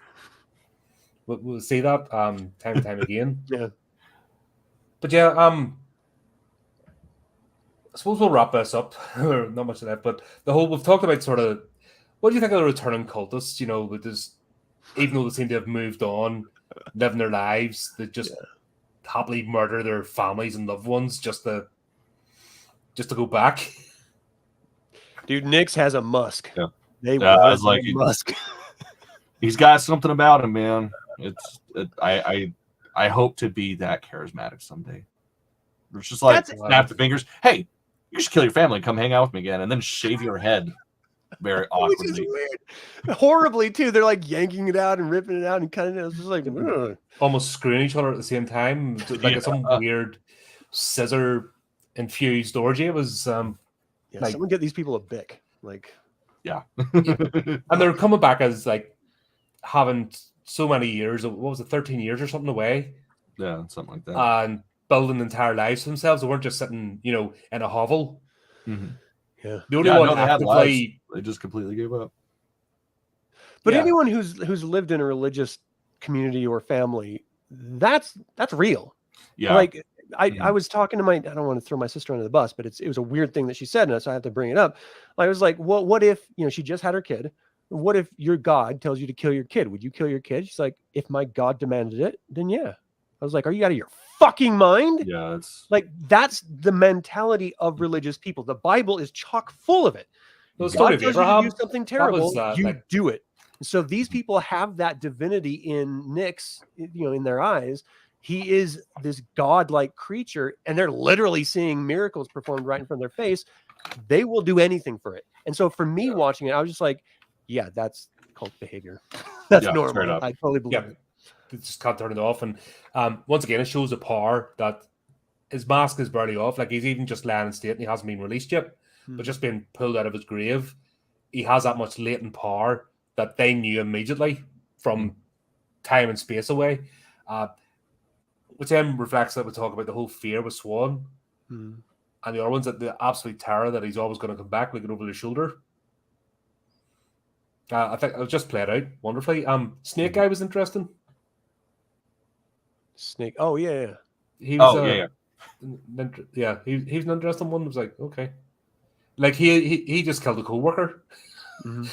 we'll see that time and time again. Yeah. But yeah, I suppose we'll wrap this up. Not much of that, but we've talked about sort of what do you think of the returning cultists? With this, even though they seem to have moved on, living their lives, they just happily murder their families and loved ones just to go back. Dude, Nix has a musk. Yeah. I was like, musk. He's got something about him, man. I hope to be that charismatic someday. It's just like snap the fingers. Hey, you should kill your family. Come hang out with me again, and then shave your head very awkwardly. Which is weird. Horribly too. They're like yanking it out and ripping it out and cutting it. It's just like almost screwing each other at the same time, like some weird scissor infused orgy. It was someone get these people a Bic. And they're coming back as like having so many years. What was it, 13 years or something away? Yeah, something like that. And building entire lives for themselves. They weren't just sitting, in a hovel. Yeah. The only one they had actively, they just completely gave up. But anyone who's lived in a religious community or family, that's real. Yeah. Like I was talking to I don't want to throw my sister under the bus, but it was a weird thing that she said, and so I have to bring it up. I was like, well, what if, she just had her kid. What if your God tells you to kill your kid? Would you kill your kid? She's like, if my God demanded it, then yeah. I was like, are you out of your fucking mind? Yeah, it's like, that's the mentality of religious people. The Bible is chock full of it. God tells you to do something terrible, you do it. So these people have that divinity in Nick's, in their eyes. He is this godlike creature, and they're literally seeing miracles performed right in front of their face. They will do anything for it. And so for me watching it, I was just like, yeah, that's cult behavior. That's normal. I totally believe it. Just can't turn it off. And once again, it shows the power that his mask is barely off. Like, he's even just lying in state and he hasn't been released yet, but just being pulled out of his grave. He has that much latent power that they knew immediately from time and space away. Which then reflects that we talk about the whole fear with Swan. And the other ones, that the absolute terror that he's always going to come back looking over his shoulder. I think I'll just play it out wonderfully. Snake Guy was interesting. Snake. Oh yeah. He was. Yeah. He was an interesting one. It was like, okay, like he just killed a co-worker, and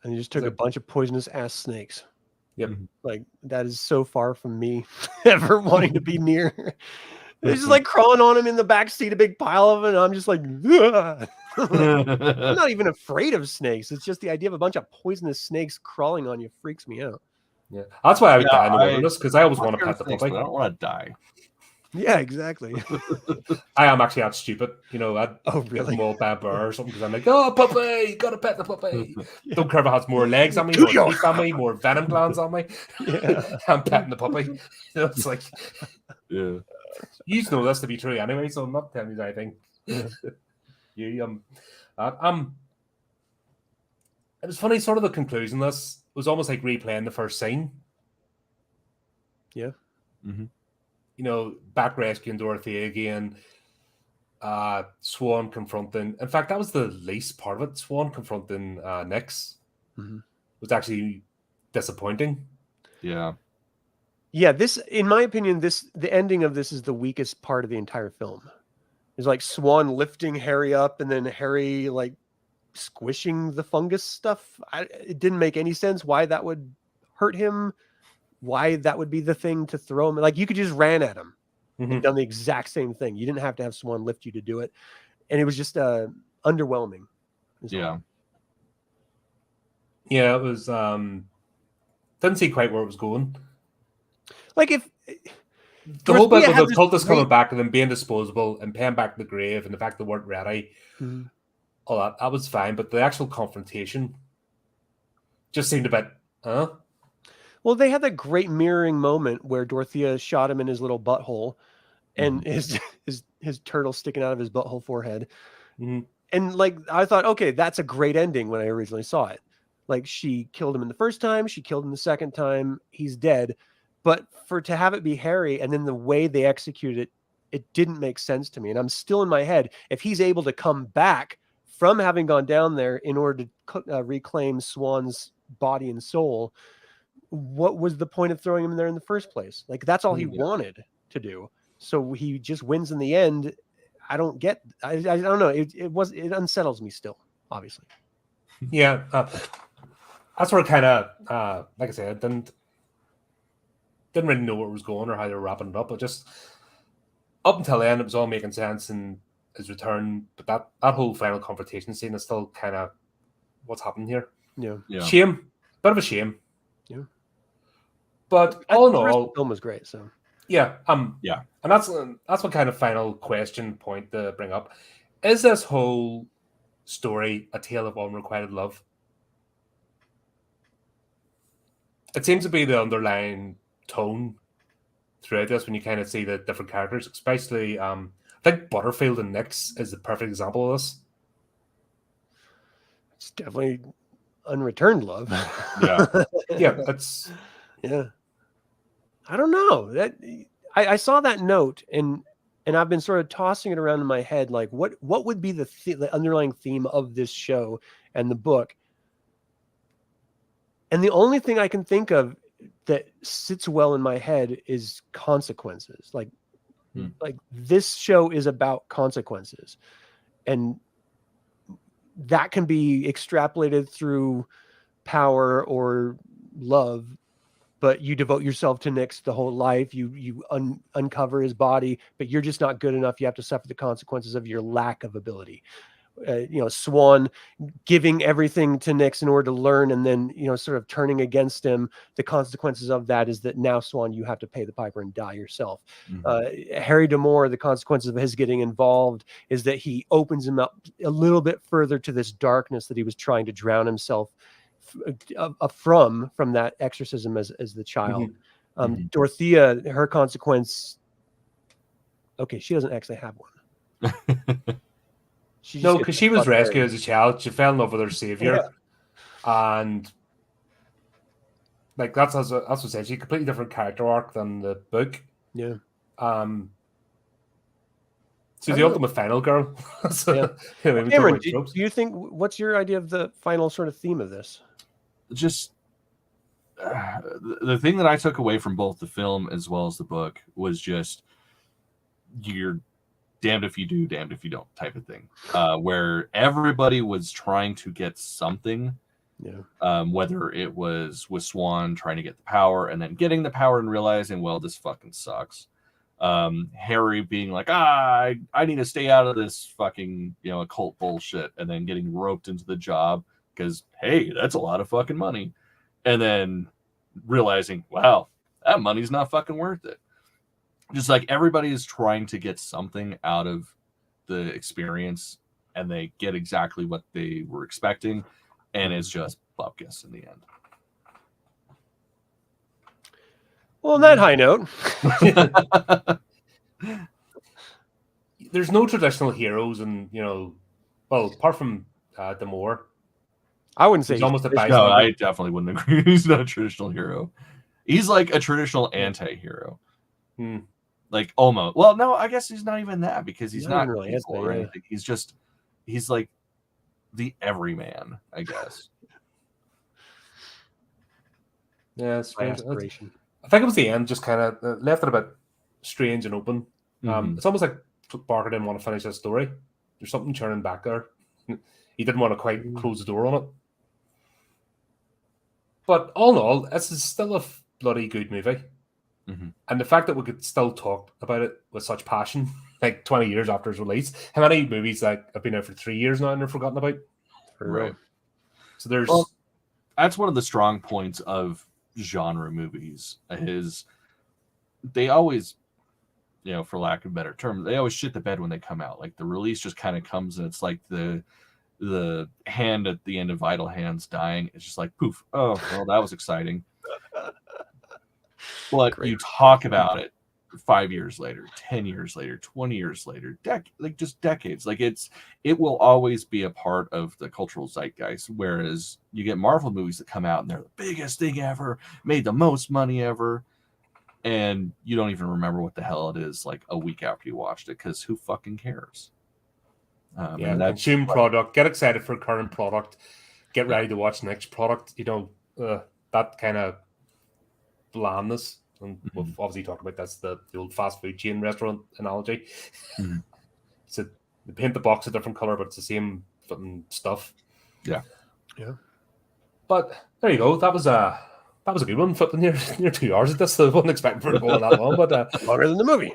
he just took a bunch of poisonous ass snakes. Yep. Like, that is so far from me ever wanting to be near. They're just like crawling on him in the back seat, a big pile of it. And I'm just like, I'm not even afraid of snakes. It's just the idea of a bunch of poisonous snakes crawling on you freaks me out. Yeah, that's why I would die in the wilderness, because I always want to pet the puppy. I don't want to die. Yeah, exactly. I am actually that stupid. I'd really? get mauled by a bear or something, because I'm like, oh, puppy, gotta pet the puppy. Don't care if it has more legs on me, more teeth on me, more venom glands on me. I'm petting the puppy. It's like, yeah. You know this to be true anyway, so I'm not telling you anything. It was funny, sort of the conclusion. This was almost like replaying the first scene. Yeah. Back rescuing Dorothea again. Swan confronting. In fact, that was the least part of it. Swan confronting Nyx was actually disappointing. Yeah. Yeah, this, in my opinion, the ending of this is the weakest part of the entire film. It's like Swan lifting Harry up and then Harry like squishing the fungus stuff. It didn't make any sense why that would hurt him, why that would be the thing to throw him. Like, you could just ran at him and done the exact same thing. You didn't have to have Swan lift you to do it. And it was just underwhelming. Yeah. Yeah, it was didn't see quite where it was going. Like, if the whole bit with the cultists coming back and them being disposable and paying back the grave and the fact they weren't ready, all that was fine. But the actual confrontation just seemed a bit, Well, they had that great mirroring moment where Dorothea shot him in his little butthole, and his turtle sticking out of his butthole forehead. And like, I thought, okay, that's a great ending when I originally saw it. Like, she killed him in the first time, she killed him the second time, he's dead. But to have it be Harry, and then the way they executed it, it didn't make sense to me. And I'm still in my head, if he's able to come back from having gone down there in order to reclaim Swan's body and soul, what was the point of throwing him there in the first place? Like, that's all he wanted to do. So he just wins in the end. I don't don't know. It unsettles me still, obviously. Yeah. That's where kind of, like I said, I didn't really know where it was going or how they were wrapping it up. But just up until then, it was all making sense in his return. But that whole final confrontation scene is still kind of what's happening here. Yeah. Shame. Bit of a shame. Yeah. But all in all, the film was great. So yeah. And that's what kind of final question point to bring up. Is this whole story a tale of unrequited love? It seems to be the underlying tone throughout this when you kind of see the different characters, especially I think Butterfield and Nyx is the perfect example of this. It's definitely unreturned love. Yeah. I don't know, that I saw that note and I've been sort of tossing it around in my head, like what would be the underlying theme of this show and the book. And the only thing I can think of that sits well in my head is consequences. Like this show is about consequences, and that can be extrapolated through power or love, but you devote yourself to Nick's the whole life. You uncover his body, but you're just not good enough. You have to suffer the consequences of your lack of ability. Swan giving everything to Nix in order to learn, and then, sort of turning against him. The consequences of that is that now, Swan, you have to pay the piper and die yourself. Harry D'Amour, the consequences of his getting involved is that he opens him up a little bit further to this darkness that he was trying to drown himself from that exorcism as the child. Dorothea, her consequence, okay, she doesn't actually have one. No, because she was rescued as a child. She fell in love with her savior, and like that's what I said. She's a completely different character arc than the book. Yeah. She's the ultimate final girl. So, Cameron, do you think? What's your idea of the final sort of theme of this? Just the thing that I took away from both the film as well as the book was just you're damned if you do, damned if you don't type of thing, where everybody was trying to get something, whether it was with Swan trying to get the power and then getting the power and realizing, well, this fucking sucks. Harry being like, I need to stay out of this fucking, occult bullshit, and then getting roped into the job because, hey, that's a lot of fucking money. And then realizing, wow, that money's not fucking worth it. Just like everybody is trying to get something out of the experience, and they get exactly what they were expecting, and it's just bupkis in the end. Well, on that high note, there's no traditional heroes, and apart from D'Amour, I wouldn't say he's almost a no. I definitely wouldn't agree. He's not a traditional hero. He's like a traditional anti-hero. Like almost. Well, no, I guess he's not even that, because he's not really evil or anything. He's like the everyman, I guess. Yeah, it's strange. I think it was the end, just kind of left it a bit strange and open. It's almost like Barker didn't want to finish that story. There's something churning back there. He didn't want to quite close the door on it. But all in all, this is still a bloody good movie. And the fact that we could still talk about it with such passion, like 20 years after its release. How many movies have been out for 3 years now and they're forgotten about? Right. So there's... Well, that's one of the strong points of genre movies is they always, for lack of a better term, they always shit the bed when they come out. Like the release just kind of comes and it's like the hand at the end of Vital Hands dying. It's just like, poof. Oh, well, that was exciting. But you talk about it 5 years later, 10 years later, 20 years later, just decades. Like it will always be a part of the cultural zeitgeist. Whereas you get Marvel movies that come out and they're the biggest thing ever, made the most money ever, and you don't even remember what the hell it is like a week after you watched it, because who fucking cares? Consume product, get excited for current product, get ready to watch next product. That kind of blandness, and we've obviously talked about that's the old fast food chain restaurant analogy. So they paint the box a different color, but it's the same stuff. Yeah. But there you go. That was a good one. Flipping near 2 hours at this, so I wasn't expecting for it to go on that long, but longer than the movie.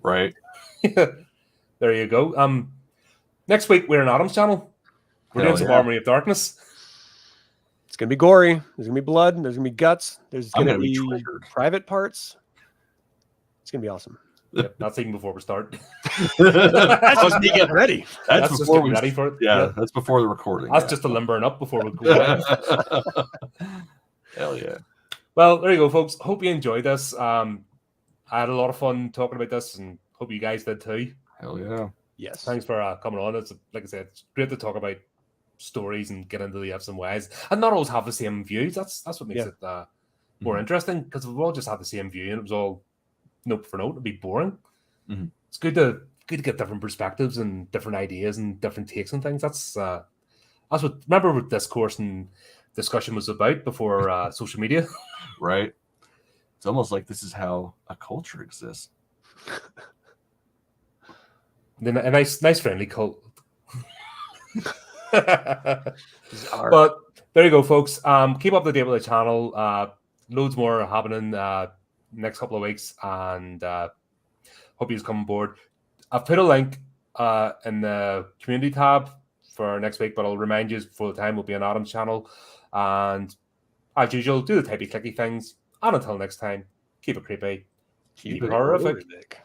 Right. There you go. Next week we're on Adam's channel. We're doing some Armory of Darkness. It's going to be gory. There's going to be blood. There's going to be guts. There's going to be private parts. It's going to be awesome. Yep, that's even before we start. That's just me getting ready. That's before we're ready for it. Yeah, that's before the recording. That's just the limbering up before we go. Hell yeah. Well, there you go, folks. Hope you enjoyed this. I had a lot of fun talking about this, and hope you guys did too. Hell yeah. Yes. Thanks for coming on. It's like I said, it's great to talk about stories and get into the ifs and whys, and not always have the same views. That's what makes it more interesting, because we've all just had the same view and it was all note for note. It'd be boring. It's good to get different perspectives and different ideas and different takes on things. That's what, remember with discourse and discussion was about before social media. Right. It's almost like this is how a culture exists. Then a nice friendly cult. But there you go, folks. Keep up to date with the channel. Loads more happening next couple of weeks, and hope you come on board. I've put a link in the community tab for next week, but I'll remind you full time will be on Adam's channel. And as usual, do the typey clicky things. And until next time, keep it creepy, keep it horrific.